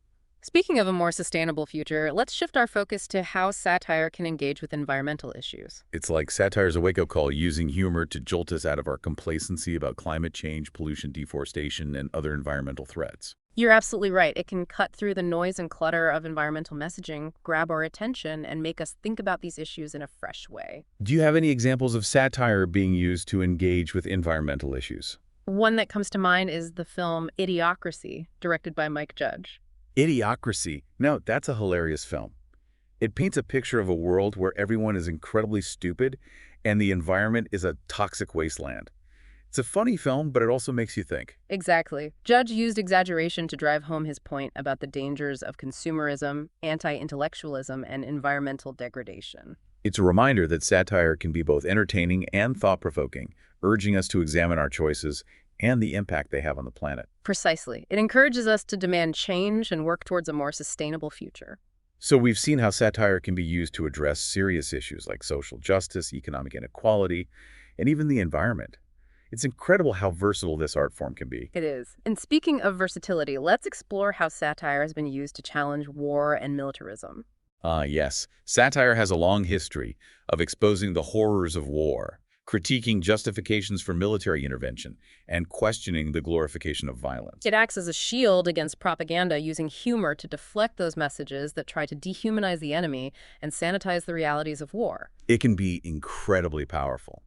Speaking of a more sustainable future, let's shift our focus to how satire can engage with environmental issues. It's like satire's a wake-up call, using humor to jolt us out of our complacency about climate change, pollution, deforestation, and other environmental threats. You're absolutely right. It can cut through the noise and clutter of environmental messaging, grab our attention, and make us think about these issues in a fresh way. Do you have any examples of satire being used to engage with environmental issues? One that comes to mind is the film Idiocracy, directed by Mike Judge. Idiocracy. No, that's a hilarious film. It paints a picture of a world where everyone is incredibly stupid and the environment is a toxic wasteland. It's a funny film, but it also makes you think. Exactly. Judge used exaggeration to drive home his point about the dangers of consumerism, anti-intellectualism, and environmental degradation. It's a reminder that satire can be both entertaining and thought-provoking, urging us to examine our choices and the impact they have on the planet. Precisely. It encourages us to demand change and work towards a more sustainable future. So we've seen how satire can be used to address serious issues like social justice, economic inequality, and even the environment. It's incredible how versatile this art form can be. It is. And speaking of versatility, let's explore how satire has been used to challenge war and militarism. Yes. Satire has a long history of exposing the horrors of war, critiquing justifications for military intervention, and questioning the glorification of violence. It acts as a shield against propaganda, using humor to deflect those messages that try to dehumanize the enemy and sanitize the realities of war. It can be incredibly powerful.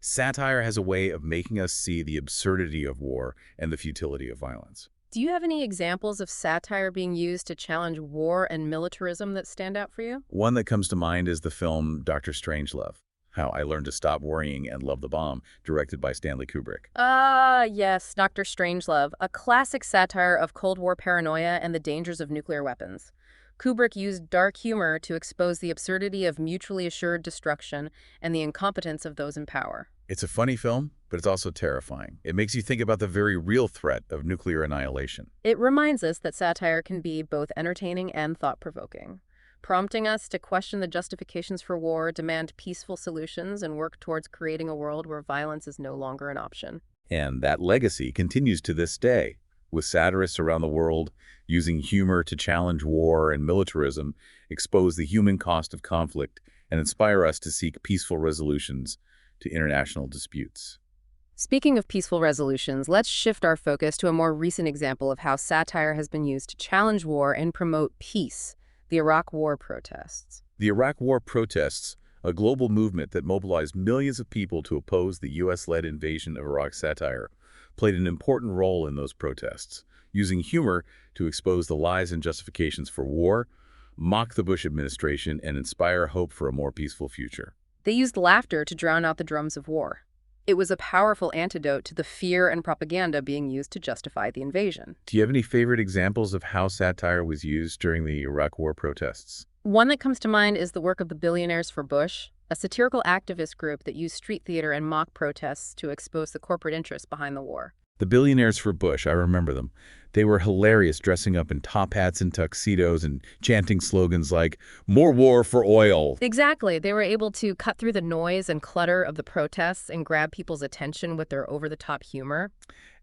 Satire has a way of making us see the absurdity of war and the futility of violence. Do you have any examples of satire being used to challenge war and militarism that stand out for you? One that comes to mind is the film Dr. Strangelove, How I Learned to Stop Worrying and Love the Bomb, directed by Stanley Kubrick. Yes, Dr. Strangelove, a classic satire of Cold War paranoia and the dangers of nuclear weapons. Kubrick used dark humor to expose the absurdity of mutually assured destruction and the incompetence of those in power. It's a funny film, but it's also terrifying. It makes you think about the very real threat of nuclear annihilation. It reminds us that satire can be both entertaining and thought-provoking, prompting us to question the justifications for war, demand peaceful solutions, and work towards creating a world where violence is no longer an option. And that legacy continues to this day, with satirists around the world using humor to challenge war and militarism, expose the human cost of conflict, and inspire us to seek peaceful resolutions to international disputes. Speaking of peaceful resolutions, let's shift our focus to a more recent example of how satire has been used to challenge war and promote peace: the Iraq War protests. The Iraq War protests, a global movement that mobilized millions of people to oppose the U.S.-led invasion of Iraq. Satire played an important role in those protests, using humor to expose the lies and justifications for war, mock the Bush administration, and inspire hope for a more peaceful future. They used laughter to drown out the drums of war. It was a powerful antidote to the fear and propaganda being used to justify the invasion. Do you have any favorite examples of how satire was used during the Iraq War protests? One that comes to mind is the work of the Billionaires for Bush, a satirical activist group that used street theater and mock protests to expose the corporate interests behind the war. The Billionaires for Bush, I remember them. They were hilarious, dressing up in top hats and tuxedos and chanting slogans like, "More war for oil." Exactly. They were able to cut through the noise and clutter of the protests and grab people's attention with their over-the-top humor.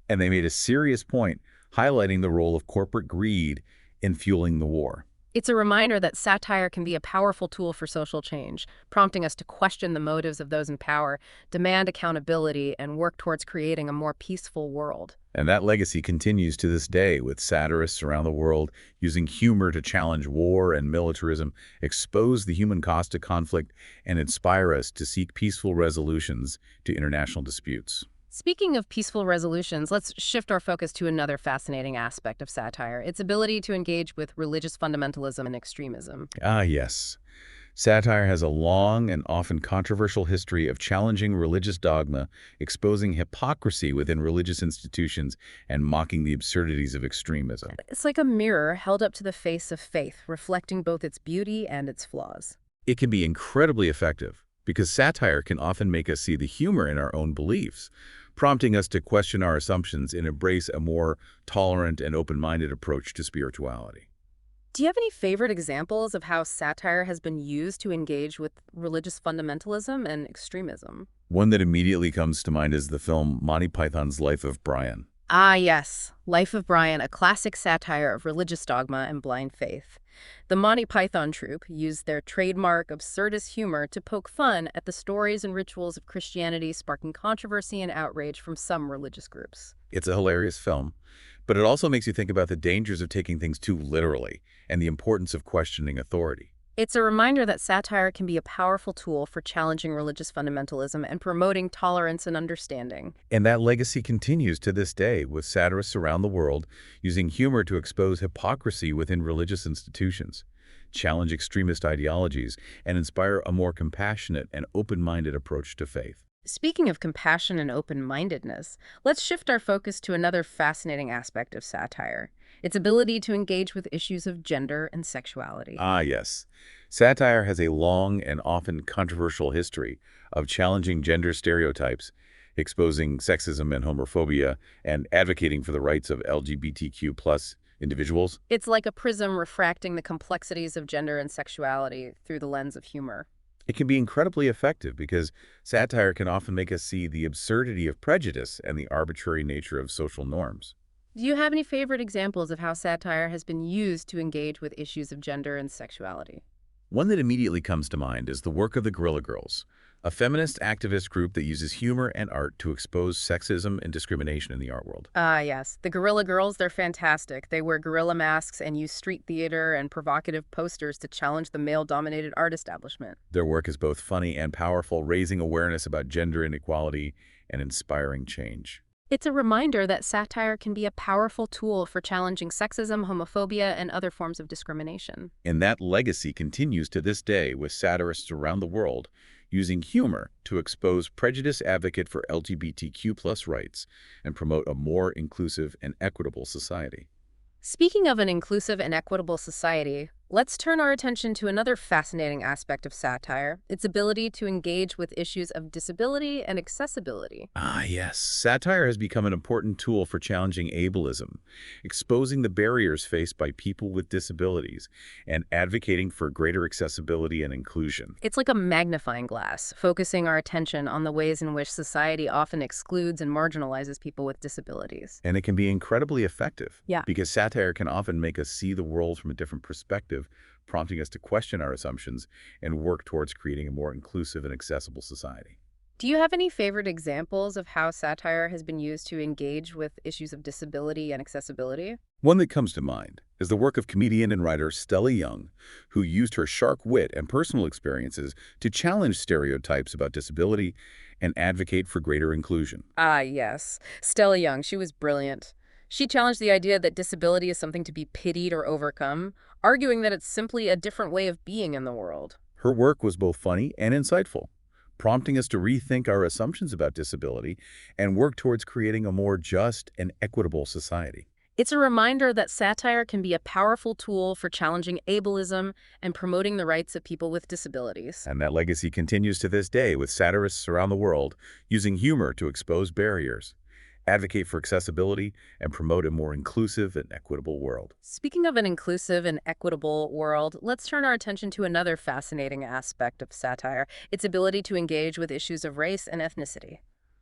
And they made a serious point, highlighting the role of corporate greed in fueling the war. It's a reminder that satire can be a powerful tool for social change, prompting us to question the motives of those in power, demand accountability, and work towards creating a more peaceful world. And that legacy continues to this day, with satirists around the world using humor to challenge war and militarism, expose the human cost of conflict, and inspire us to seek peaceful resolutions to international disputes. Speaking of peaceful resolutions, let's shift our focus to another fascinating aspect of satire, its ability to engage with religious fundamentalism and extremism. Ah, yes. Satire has a long and often controversial history of challenging religious dogma, exposing hypocrisy within religious institutions, and mocking the absurdities of extremism. It's like a mirror held up to the face of faith, reflecting both its beauty and its flaws. It can be incredibly effective because satire can often make us see the humor in our own beliefs, prompting us to question our assumptions and embrace a more tolerant and open-minded approach to spirituality. Do you have any favorite examples of how satire has been used to engage with religious fundamentalism and extremism? One that immediately comes to mind is the film Monty Python's Life of Brian. Ah, yes. Life of Brian, a classic satire of religious dogma and blind faith. The Monty Python troupe used their trademark absurdist humor to poke fun at the stories and rituals of Christianity, sparking controversy and outrage from some religious groups. It's a hilarious film, but it also makes you think about the dangers of taking things too literally and the importance of questioning authority. It's a reminder that satire can be a powerful tool for challenging religious fundamentalism and promoting tolerance and understanding. And that legacy continues to this day, with satirists around the world using humor to expose hypocrisy within religious institutions, challenge extremist ideologies, and inspire a more compassionate and open-minded approach to faith. Speaking of compassion and open-mindedness, let's shift our focus to another fascinating aspect of satire, its ability to engage with issues of gender and sexuality. Ah, yes. Satire has a long and often controversial history of challenging gender stereotypes, exposing sexism and homophobia, and advocating for the rights of LGBTQ+ individuals. It's like a prism refracting the complexities of gender and sexuality through the lens of humor. It can be incredibly effective because satire can often make us see the absurdity of prejudice and the arbitrary nature of social norms. Do you have any favorite examples of how satire has been used to engage with issues of gender and sexuality? One that immediately comes to mind is the work of the Guerrilla Girls, a feminist activist group that uses humor and art to expose sexism and discrimination in the art world. Ah, yes. The Guerrilla Girls, they're fantastic. They wear gorilla masks and use street theater and provocative posters to challenge the male-dominated art establishment. Their work is both funny and powerful, raising awareness about gender inequality and inspiring change. It's a reminder that satire can be a powerful tool for challenging sexism, homophobia, and other forms of discrimination. And that legacy continues to this day with satirists around the world using humor to expose prejudice, advocate for LGBTQ+ rights, and promote a more inclusive and equitable society. Speaking of an inclusive and equitable society, let's turn our attention to another fascinating aspect of satire, its ability to engage with issues of disability and accessibility. Ah, yes. Satire has become an important tool for challenging ableism, exposing the barriers faced by people with disabilities, and advocating for greater accessibility and inclusion. It's like a magnifying glass, focusing our attention on the ways in which society often excludes and marginalizes people with disabilities. And it can be incredibly effective. Yeah. Because satire can often make us see the world from a different perspective, prompting us to question our assumptions and work towards creating a more inclusive and accessible society. Do you have any favorite examples of how satire has been used to engage with issues of disability and accessibility? One that comes to mind is the work of comedian and writer Stella Young, who used her sharp wit and personal experiences to challenge stereotypes about disability and advocate for greater inclusion. Ah, yes. Stella Young, she was brilliant. She challenged the idea that disability is something to be pitied or overcome, arguing that it's simply a different way of being in the world. Her work was both funny and insightful, prompting us to rethink our assumptions about disability and work towards creating a more just and equitable society. It's a reminder that satire can be a powerful tool for challenging ableism and promoting the rights of people with disabilities. And that legacy continues to this day with satirists around the world using humor to expose barriers, advocate for accessibility, and promote a more inclusive and equitable world. Speaking of an inclusive and equitable world, let's turn our attention to another fascinating aspect of satire, its ability to engage with issues of race and ethnicity.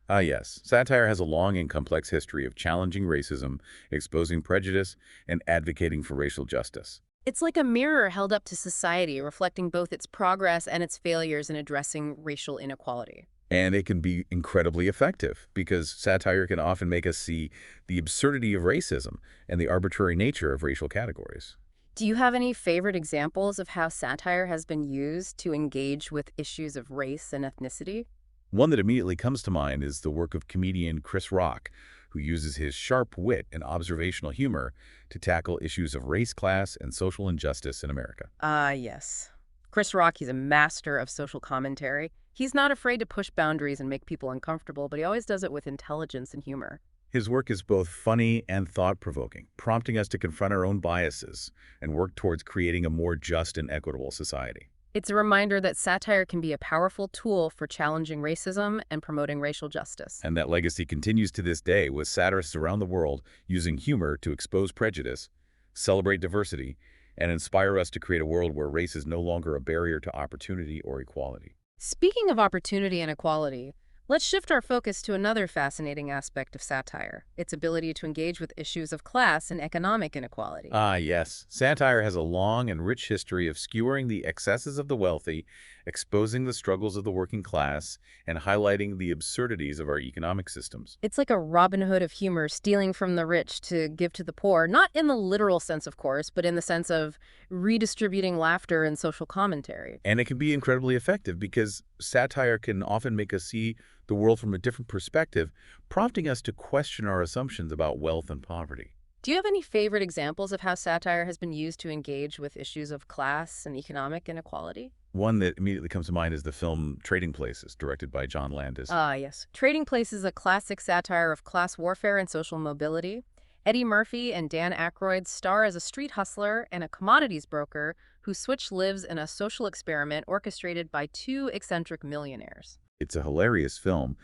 Ah, yes. Satire has a long and complex history of challenging racism, exposing prejudice, and advocating for racial justice. It's like a mirror held up to society, reflecting both its progress and its failures in addressing racial inequality. And it can be incredibly effective because satire can often make us see the absurdity of racism and the arbitrary nature of racial categories. Do you have any favorite examples of how satire has been used to engage with issues of race and ethnicity? One that immediately comes to mind is the work of comedian Chris Rock, who uses his sharp wit and observational humor to tackle issues of race, class, and social injustice in America. Ah, yes. Chris Rock, he's a master of social commentary. He's not afraid to push boundaries and make people uncomfortable, but he always does it with intelligence and humor. His work is both funny and thought-provoking, prompting us to confront our own biases and work towards creating a more just and equitable society. It's a reminder that satire can be a powerful tool for challenging racism and promoting racial justice. And that legacy continues to this day with satirists around the world using humor to expose prejudice, celebrate diversity, and inspire us to create a world where race is no longer a barrier to opportunity or equality. Speaking of opportunity and equality, let's shift our focus to another fascinating aspect of satire, its ability to engage with issues of class and economic inequality. Ah, yes. Satire has a long and rich history of skewering the excesses of the wealthy, exposing the struggles of the working class, and highlighting the absurdities of our economic systems. It's like a Robin Hood of humor, stealing from the rich to give to the poor, not in the literal sense, of course, but in the sense of redistributing laughter and social commentary. And it can be incredibly effective because satire can often make us see the world from a different perspective, prompting us to question our assumptions about wealth and poverty. Do you have any favorite examples of how satire has been used to engage with issues of class and economic inequality? One that immediately comes to mind is the film Trading Places, directed by John Landis. Ah, yes. Trading Places is a classic satire of class warfare and social mobility. Eddie Murphy and Dan Aykroyd star as a street hustler and a commodities broker who switch lives in a social experiment orchestrated by two eccentric millionaires. It's a hilarious film,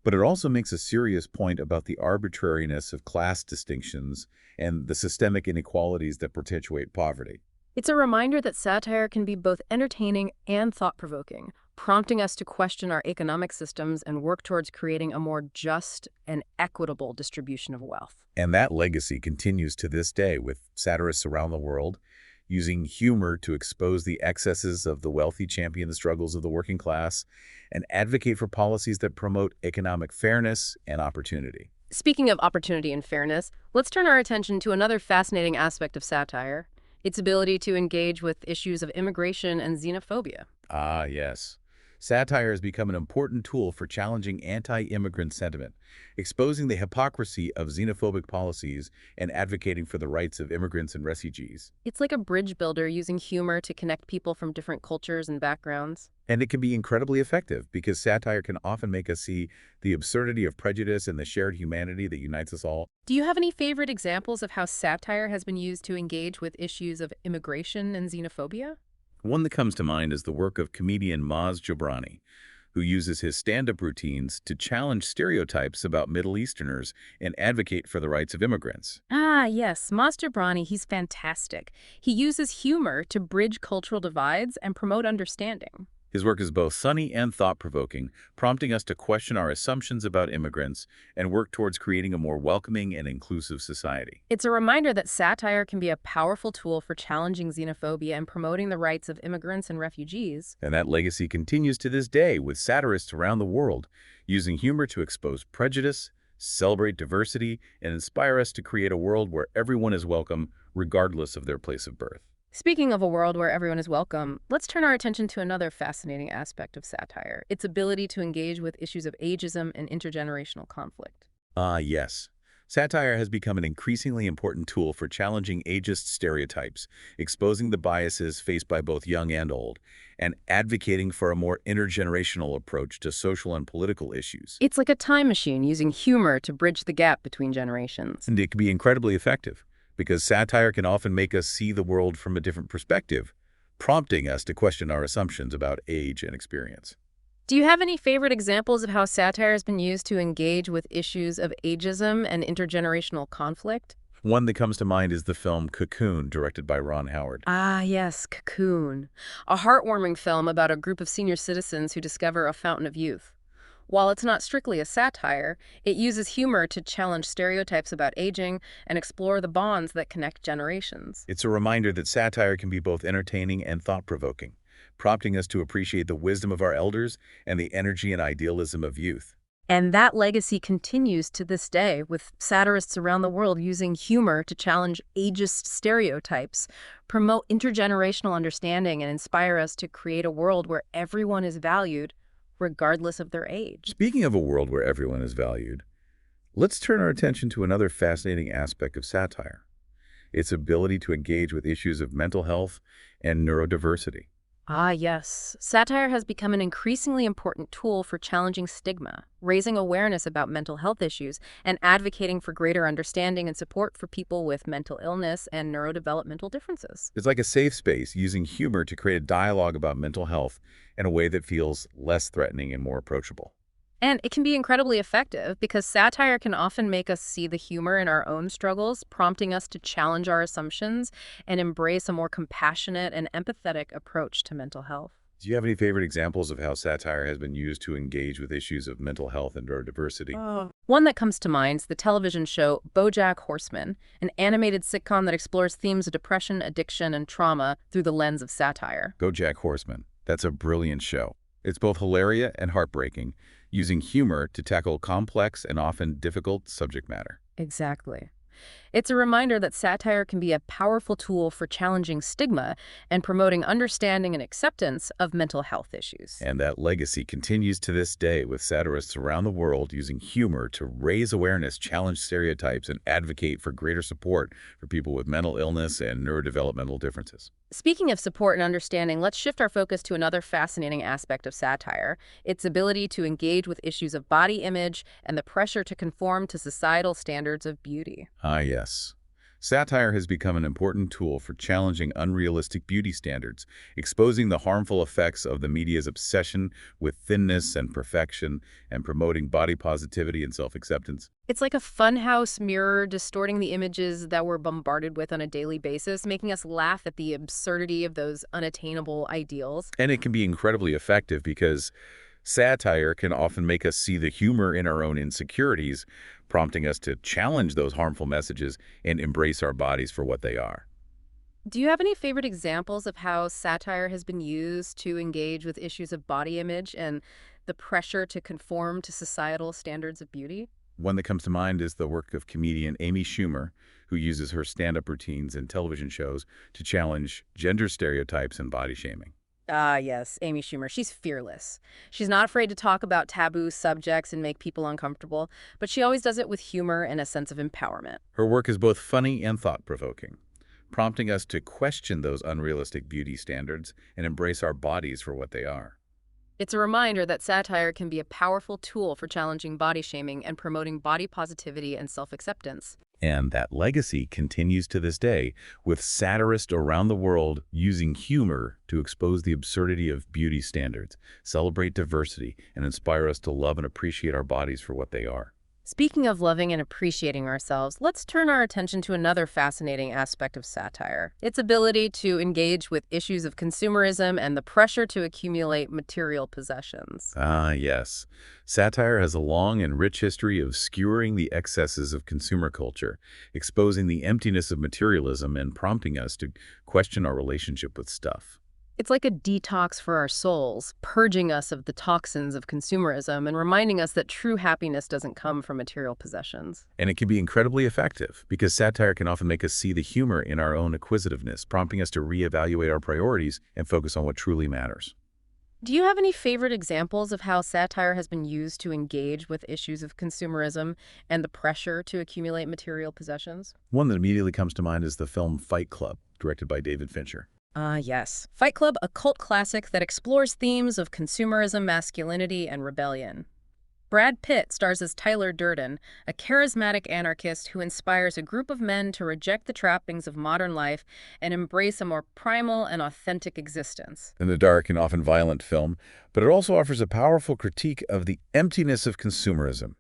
but it also makes a serious point about the arbitrariness of class distinctions and the systemic inequalities that perpetuate poverty. It's a reminder that satire can be both entertaining and thought-provoking, prompting us to question our economic systems and work towards creating a more just and equitable distribution of wealth. And that legacy continues to this day with satirists around the world using humor to expose the excesses of the wealthy, champion the struggles of the working class, and advocate for policies that promote economic fairness and opportunity. Speaking of opportunity and fairness, let's turn our attention to another fascinating aspect of satire, its ability to engage with issues of immigration and xenophobia. Ah, yes. Satire has become an important tool for challenging anti-immigrant sentiment, exposing the hypocrisy of xenophobic policies and advocating for the rights of immigrants and refugees. It's like a bridge builder using humor to connect people from different cultures and backgrounds. And it can be incredibly effective because satire can often make us see the absurdity of prejudice and the shared humanity that unites us all. Do you have any favorite examples of how satire has been used to engage with issues of immigration and xenophobia? One that comes to mind is the work of comedian Maz Jobrani, who uses his stand-up routines to challenge stereotypes about Middle Easterners and advocate for the rights of immigrants. Ah, yes, Master Brani, he's fantastic. He uses humor to bridge cultural divides and promote understanding. His work is both funny and thought-provoking, prompting us to question our assumptions about immigrants and work towards creating a more welcoming and inclusive society. It's a reminder that satire can be a powerful tool for challenging xenophobia and promoting the rights of immigrants and refugees. And that legacy continues to this day with satirists around the world using humor to expose prejudice, celebrate diversity, and inspire us to create a world where everyone is welcome, regardless of their place of birth. Speaking of a world where everyone is welcome, let's turn our attention to another fascinating aspect of satire, its ability to engage with issues of ageism and intergenerational conflict. Ah, yes. Satire has become an increasingly important tool for challenging ageist stereotypes, exposing the biases faced by both young and old, and advocating for a more intergenerational approach to social and political issues. It's like a time machine using humor to bridge the gap between generations. And it can be incredibly effective, because satire can often make us see the world from a different perspective, prompting us to question our assumptions about age and experience. Do you have any favorite examples of how satire has been used to engage with issues of ageism and intergenerational conflict? One that comes to mind is the film Cocoon, directed by Ron Howard. Ah, yes, Cocoon. A heartwarming film about a group of senior citizens who discover a fountain of youth. While it's not strictly a satire, it uses humor to challenge stereotypes about aging and explore the bonds that connect generations. It's a reminder that satire can be both entertaining and thought-provoking, prompting us to appreciate the wisdom of our elders and the energy and idealism of youth. And that legacy continues to this day, with satirists around the world using humor to challenge ageist stereotypes, promote intergenerational understanding, and inspire us to create a world where everyone is valued, regardless of their age. Speaking of a world where everyone is valued, let's turn our attention to another fascinating aspect of satire: its ability to engage with issues of mental health and neurodiversity. Ah, yes. Satire has become an increasingly important tool for challenging stigma, raising awareness about mental health issues, and advocating for greater understanding and support for people with mental illness and neurodevelopmental differences. It's like a safe space, using humor to create a dialogue about mental health in a way that feels less threatening and more approachable. And it can be incredibly effective because satire can often make us see the humor in our own struggles, prompting us to challenge our assumptions and embrace a more compassionate and empathetic approach to mental health. Do you have any favorite examples of how satire has been used to engage with issues of mental health and neurodiversity? One that comes to mind is the television show BoJack Horseman, an animated sitcom that explores themes of depression, addiction, and trauma through the lens of satire. BoJack Horseman. That's a brilliant show. It's both hilarious and heartbreaking, using humor to tackle complex and often difficult subject matter. Exactly. It's a reminder that satire can be a powerful tool for challenging stigma and promoting understanding and acceptance of mental health issues. And that legacy continues to this day, with satirists around the world using humor to raise awareness, challenge stereotypes, and advocate for greater support for people with mental illness and neurodevelopmental differences. Speaking of support and understanding, let's shift our focus to another fascinating aspect of satire: its ability to engage with issues of body image and the pressure to conform to societal standards of beauty. Ah, yes. Satire has become an important tool for challenging unrealistic beauty standards, exposing the harmful effects of the media's obsession with thinness and perfection, and promoting body positivity and self-acceptance. It's like a funhouse mirror distorting the images that we're bombarded with on a daily basis, making us laugh at the absurdity of those unattainable ideals. And it can be incredibly effective because satire can often make us see the humor in our own insecurities, prompting us to challenge those harmful messages and embrace our bodies for what they are. Do you have any favorite examples of how satire has been used to engage with issues of body image and the pressure to conform to societal standards of beauty? One that comes to mind is the work of comedian Amy Schumer, who uses her stand-up routines and television shows to challenge gender stereotypes and body shaming. Ah, yes, Amy Schumer. She's fearless. She's not afraid to talk about taboo subjects and make people uncomfortable, but she always does it with humor and a sense of empowerment. Her work is both funny and thought-provoking, prompting us to question those unrealistic beauty standards and embrace our bodies for what they are. It's a reminder that satire can be a powerful tool for challenging body shaming and promoting body positivity and self-acceptance. And that legacy continues to this day, with satirists around the world using humor to expose the absurdity of beauty standards, celebrate diversity, and inspire us to love and appreciate our bodies for what they are. Speaking of loving and appreciating ourselves, let's turn our attention to another fascinating aspect of satire: its ability to engage with issues of consumerism and the pressure to accumulate material possessions. Ah, yes. Satire has a long and rich history of skewering the excesses of consumer culture, exposing the emptiness of materialism, and prompting us to question our relationship with stuff. It's like a detox for our souls, purging us of the toxins of consumerism and reminding us that true happiness doesn't come from material possessions. And it can be incredibly effective, because satire can often make us see the humor in our own acquisitiveness, prompting us to reevaluate our priorities and focus on what truly matters. Do you have any favorite examples of how satire has been used to engage with issues of consumerism and the pressure to accumulate material possessions? One that immediately comes to mind is the film Fight Club, directed by David Fincher. Ah, yes. Fight Club, a cult classic that explores themes of consumerism, masculinity, and rebellion. Brad Pitt stars as Tyler Durden, a charismatic anarchist who inspires a group of men to reject the trappings of modern life and embrace a more primal and authentic existence. In the dark and often violent film, but it also offers a powerful critique of the emptiness of consumerism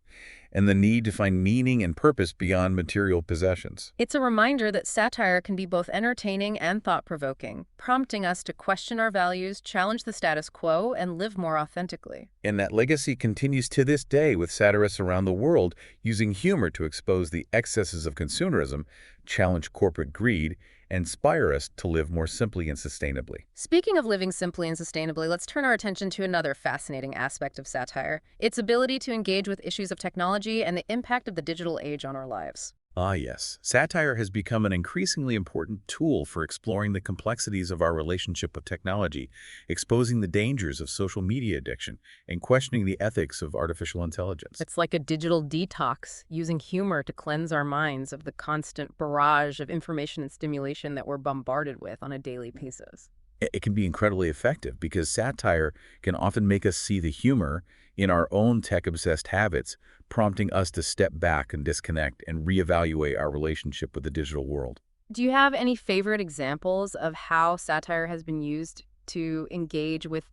and the need to find meaning and purpose beyond material possessions. It's a reminder that satire can be both entertaining and thought-provoking, prompting us to question our values, challenge the status quo, and live more authentically. And that legacy continues to this day with satirists around the world using humor to expose the excesses of consumerism, challenge corporate greed, and inspire us to live more simply and sustainably. Speaking of living simply and sustainably, let's turn our attention to another fascinating aspect of satire, its ability to engage with issues of technology and the impact of the digital age on our lives. Ah, yes. Satire has become an increasingly important tool for exploring the complexities of our relationship with technology, exposing the dangers of social media addiction, and questioning the ethics of artificial intelligence. It's like a digital detox, using humor to cleanse our minds of the constant barrage of information and stimulation that we're bombarded with on a daily basis. It can be incredibly effective because satire can often make us see the humor in our own tech-obsessed habits, prompting us to step back and disconnect and reevaluate our relationship with the digital world. Do you have any favorite examples of how satire has been used to engage with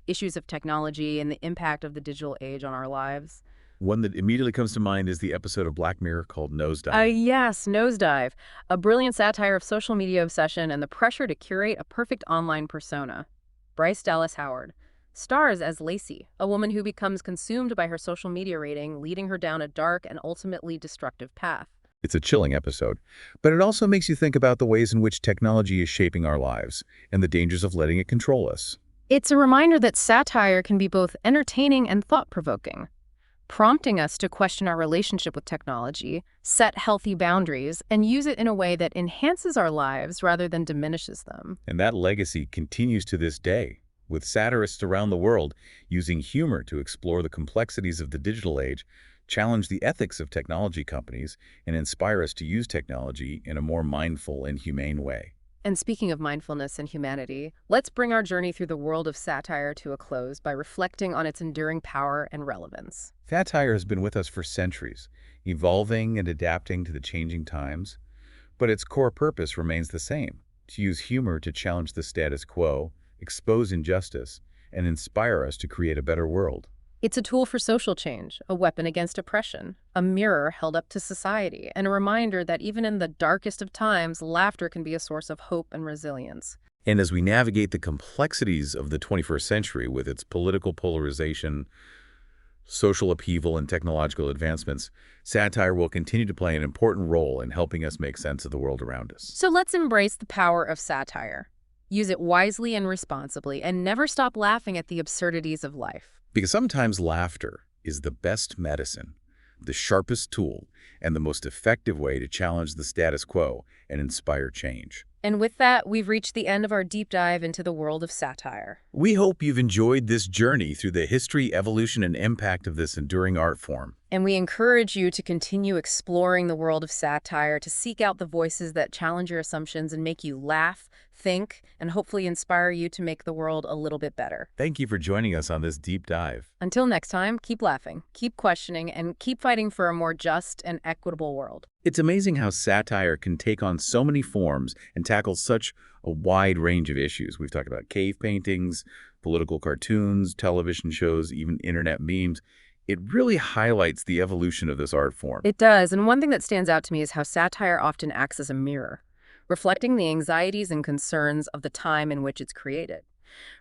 issues of technology and the impact of the digital age on our lives? One that immediately comes to mind is the episode of Black Mirror called Nosedive. Yes, Nosedive, a brilliant satire of social media obsession and the pressure to curate a perfect online persona. Bryce Dallas Howard stars as Lacey, a woman who becomes consumed by her social media rating, leading her down a dark and ultimately destructive path. It's a chilling episode, but it also makes you think about the ways in which technology is shaping our lives and the dangers of letting it control us. It's a reminder that satire can be both entertaining and thought-provoking, prompting us to question our relationship with technology, set healthy boundaries, and use it in a way that enhances our lives rather than diminishes them. And that legacy continues to this day, with satirists around the world using humor to explore the complexities of the digital age, challenge the ethics of technology companies, and inspire us to use technology in a more mindful and humane way. And speaking of mindfulness and humanity, let's bring our journey through the world of satire to a close by reflecting on its enduring power and relevance. Satire has been with us for centuries, evolving and adapting to the changing times, but its core purpose remains the same: to use humor to challenge the status quo, expose injustice, and inspire us to create a better world. It's a tool for social change, a weapon against oppression, a mirror held up to society, and a reminder that even in the darkest of times, laughter can be a source of hope and resilience. And as we navigate the complexities of the 21st century with its political polarization, social upheaval, and technological advancements, satire will continue to play an important role in helping us make sense of the world around us. So let's embrace the power of satire. Use it wisely and responsibly, and never stop laughing at the absurdities of life. Because sometimes laughter is the best medicine, the sharpest tool, and the most effective way to challenge the status quo and inspire change. And with that, we've reached the end of our deep dive into the world of satire. We hope you've enjoyed this journey through the history, evolution, and impact of this enduring art form. And we encourage you to continue exploring the world of satire, to seek out the voices that challenge your assumptions and make you laugh, think, and hopefully inspire you to make the world a little bit better. Thank you for joining us on this deep dive. Until next time, keep laughing, keep questioning, and keep fighting for a more just and equitable world. It's amazing how satire can take on so many forms and tackle such a wide range of issues. We've talked about cave paintings, political cartoons, television shows, even internet memes. It really highlights the evolution of this art form. It does, and one thing that stands out to me is how satire often acts as a mirror, reflecting the anxieties and concerns of the time in which it's created.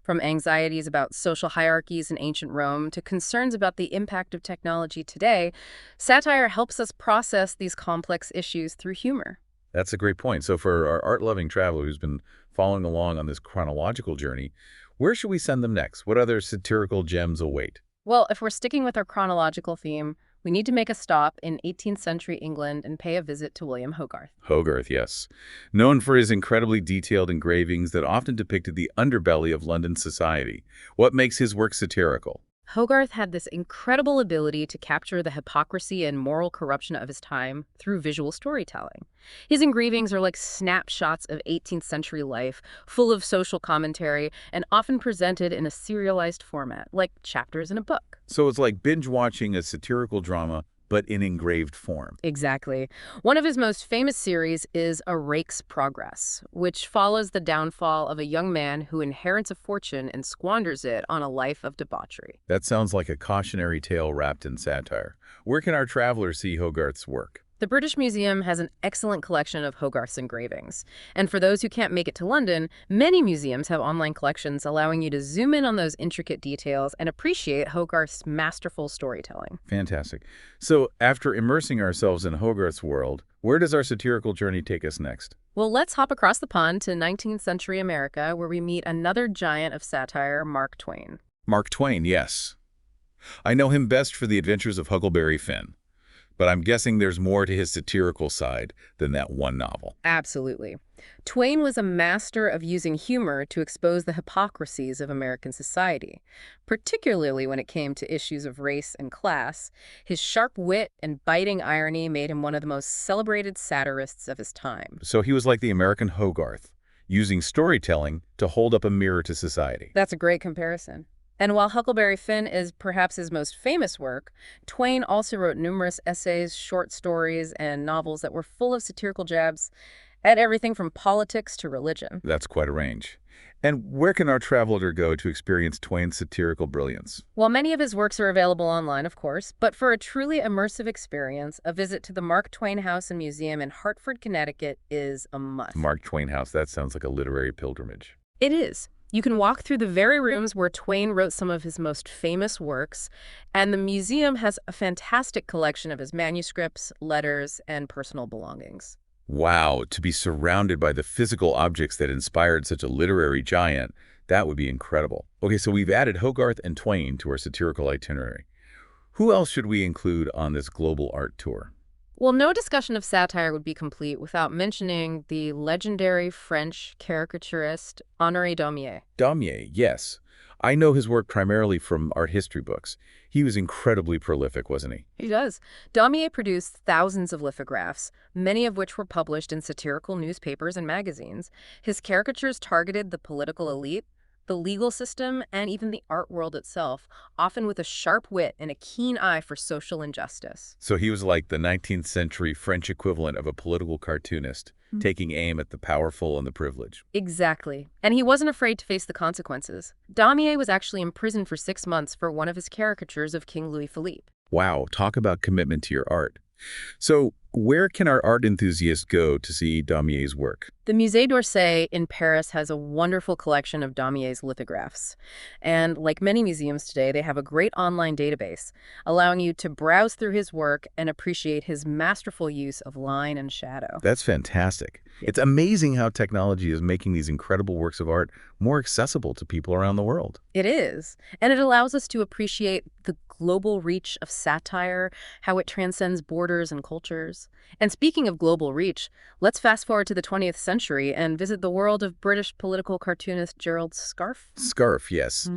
From anxieties about social hierarchies in ancient Rome to concerns about the impact of technology today, satire helps us process these complex issues through humor. That's a great point. So for our art-loving traveler who's been following along on this chronological journey, where should we send them next? What other satirical gems await? Well, if we're sticking with our chronological theme, We need to make a stop in 18th century England and pay a visit to William Hogarth. Hogarth, yes. Known for his incredibly detailed engravings that often depicted the underbelly of London society. What makes his work satirical? Hogarth had this incredible ability to capture the hypocrisy and moral corruption of his time through visual storytelling. His engravings are like snapshots of 18th century life, full of social commentary, and often presented in a serialized format, like chapters in a book. So it's like binge-watching a satirical drama, but in engraved form. Exactly. One of his most famous series is A Rake's Progress, which follows the downfall of a young man who inherits a fortune and squanders it on a life of debauchery. That sounds like a cautionary tale wrapped in satire. Where can our travelers see Hogarth's work? The British Museum has an excellent collection of Hogarth's engravings. And for those who can't make it to London, many museums have online collections allowing you to zoom in on those intricate details and appreciate Hogarth's masterful storytelling. Fantastic. So, after immersing ourselves in Hogarth's world, where does our satirical journey take us next? Well, let's hop across the pond to 19th century America, where we meet another giant of satire, Mark Twain. Mark Twain, yes. I know him best for The Adventures of Huckleberry Finn, but I'm guessing there's more to his satirical side than that one novel. Absolutely. Twain was a master of using humor to expose the hypocrisies of American society, particularly when it came to issues of race and class. His sharp wit and biting irony made him one of the most celebrated satirists of his time. So he was like the American Hogarth, using storytelling to hold up a mirror to society. That's a great comparison. And while Huckleberry Finn is perhaps his most famous work, Twain also wrote numerous essays, short stories, and novels that were full of satirical jabs at everything from politics to religion. That's quite a range. And where can our traveler go to experience Twain's satirical brilliance? While many of his works are available online, of course, but for a truly immersive experience, a visit to the Mark Twain House and Museum in Hartford, Connecticut is a must. Mark Twain House, that sounds like a literary pilgrimage. It is. You can walk through the very rooms where Twain wrote some of his most famous works, and the museum has a fantastic collection of his manuscripts, letters, and personal belongings. Wow, to be surrounded by the physical objects that inspired such a literary giant, that would be incredible. Okay, so we've added Hogarth and Twain to our satirical itinerary. Who else should we include on this global art tour? Well, no discussion of satire would be complete without mentioning the legendary French caricaturist Honoré Daumier. Daumier, yes. I know his work primarily from art history books. He was incredibly prolific, wasn't he? He does. Daumier produced thousands of lithographs, many of which were published in satirical newspapers and magazines. His caricatures targeted the political elite, the legal system, and even the art world itself, often with a sharp wit and a keen eye for social injustice. So he was like the 19th century French equivalent of a political cartoonist, taking aim at the powerful and the privileged. Exactly. And he wasn't afraid to face the consequences. Daumier was actually imprisoned for 6 months for one of his caricatures of King Louis Philippe. Wow, talk about commitment to your art. So where can our art enthusiasts go to see Daumier's work? The Musée d'Orsay in Paris has a wonderful collection of Daumier's lithographs. And like many museums today, they have a great online database, allowing you to browse through his work and appreciate his masterful use of line and shadow. That's fantastic. It's amazing how technology is making these incredible works of art more accessible to people around the world. It is. And it allows us to appreciate the global reach of satire, how it transcends borders and cultures. And speaking of global reach, let's fast forward to the 20th century and visit the world of British political cartoonist Gerald Scarfe. Scarfe, yes.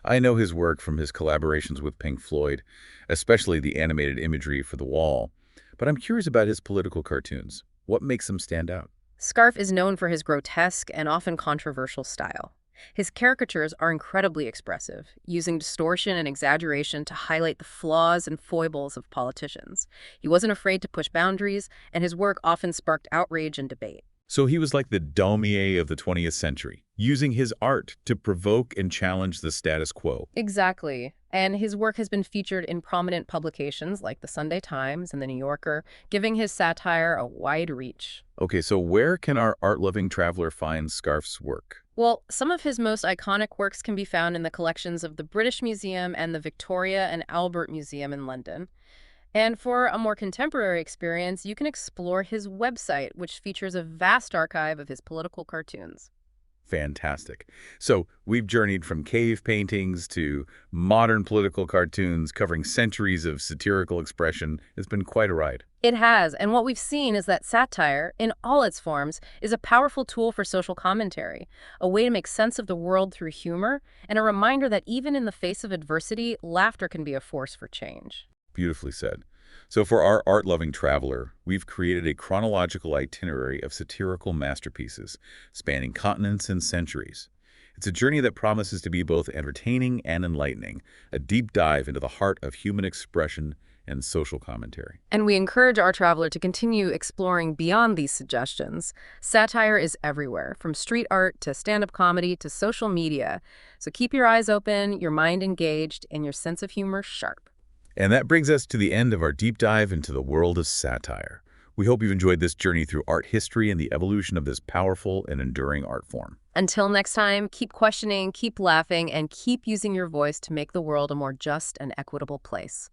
I know his work from his collaborations with Pink Floyd, especially the animated imagery for The Wall. But I'm curious about his political cartoons. What makes them stand out? Scarfe is known for his grotesque and often controversial style. His caricatures are incredibly expressive, using distortion and exaggeration to highlight the flaws and foibles of politicians. He wasn't afraid to push boundaries, and his work often sparked outrage and debate. So he was like the Daumier of the 20th century, using his art to provoke and challenge the status quo. Exactly. And his work has been featured in prominent publications like the Sunday Times and the New Yorker, giving his satire a wide reach. Okay, so where can our art-loving traveler find Scarfe's work? Well, some of his most iconic works can be found in the collections of the British Museum and the Victoria and Albert Museum in London. And for a more contemporary experience, you can explore his website, which features a vast archive of his political cartoons. Fantastic. So we've journeyed from cave paintings to modern political cartoons covering centuries of satirical expression. It's been quite a ride. It has, and what we've seen is that satire, in all its forms, is a powerful tool for social commentary, a way to make sense of the world through humor, and a reminder that even in the face of adversity, laughter can be a force for change. Beautifully said. So for our art-loving traveler, we've created a chronological itinerary of satirical masterpieces spanning continents and centuries. It's a journey that promises to be both entertaining and enlightening, a deep dive into the heart of human expression and social commentary. And we encourage our traveler to continue exploring beyond these suggestions. Satire is everywhere, from street art to stand-up comedy to social media. So keep your eyes open, your mind engaged, and your sense of humor sharp. And that brings us to the end of our deep dive into the world of satire. We hope you've enjoyed this journey through art history and the evolution of this powerful and enduring art form. Until next time, keep questioning, keep laughing, and keep using your voice to make the world a more just and equitable place.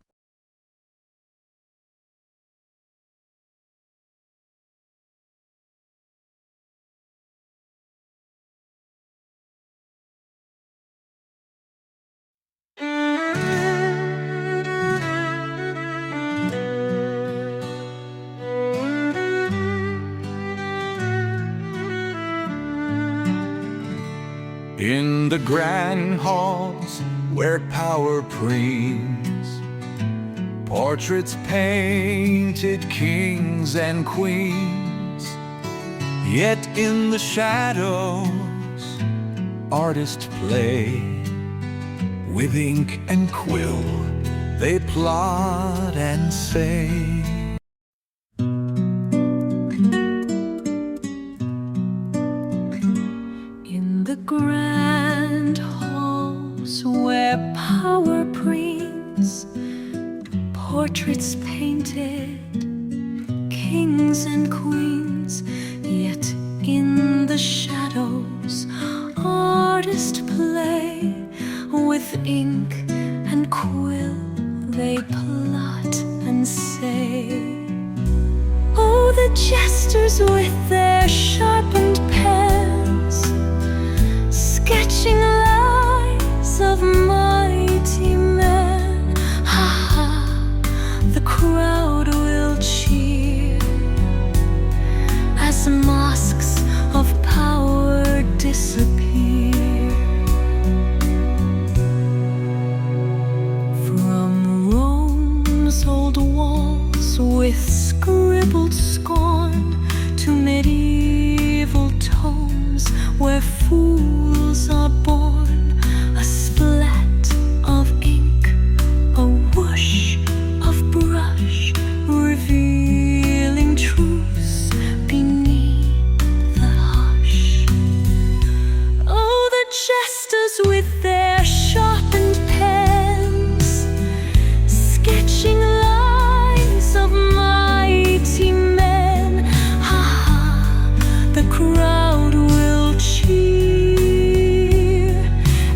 In the grand halls where power preems, portraits painted kings and queens. Yet in the shadows, artists play. With ink and quill, they plot and say. In the grand halls where power preems, portraits painted, kings and queens. Yet in the shadows, artists play. With ink and quill, they plot and say. Oh, the jesters with their sharpened pens, sketching lives of mighty men. Ha ha, the crowd will cheer as the masks of power disappear. From Rome's old walls with scribbled scorn to medieval tomes where fools are born, a splat of ink, a whoosh of brush, revealing truths beneath the hush. Oh, the jesters with their sharpened pens, sketching lives of mighty men. Ha ha, the crowd will cheer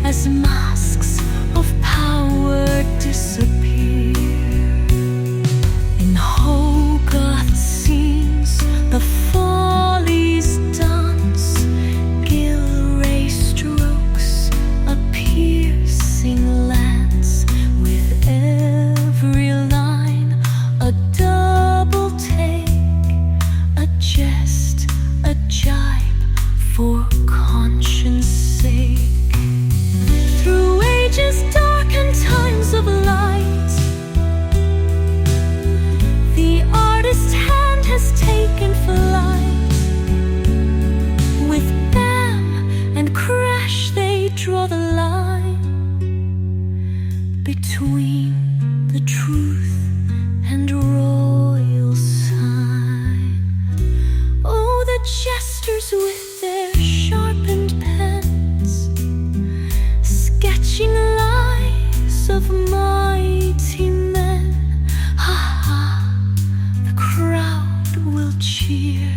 as masks of power disappear. In Hogarth scenes, the follies dance, Gilray strokes a piercing lance. With every line, a double take, a jest, a jibe for conscience sake. Through ages dark and times of light, the artist's hand has taken flight. With bam and crash they draw the line between the truth and royal sign. Oh, the jesters with their sharpened pens, sketching lives of mighty men. Ha ha, the crowd will cheer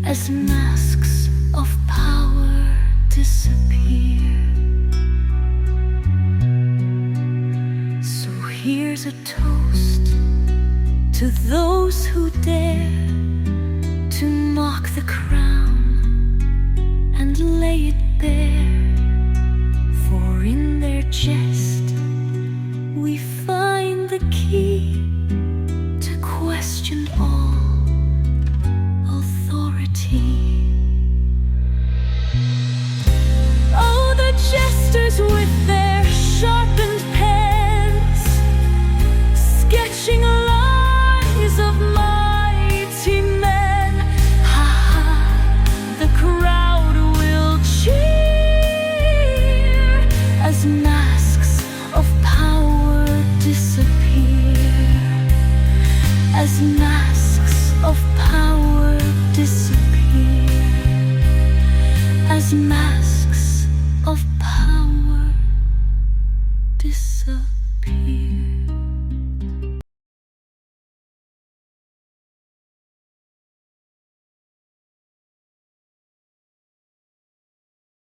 as masks of power disappear. So here's a toast to those who dare to mock the crown, and lay it bare, for in their chest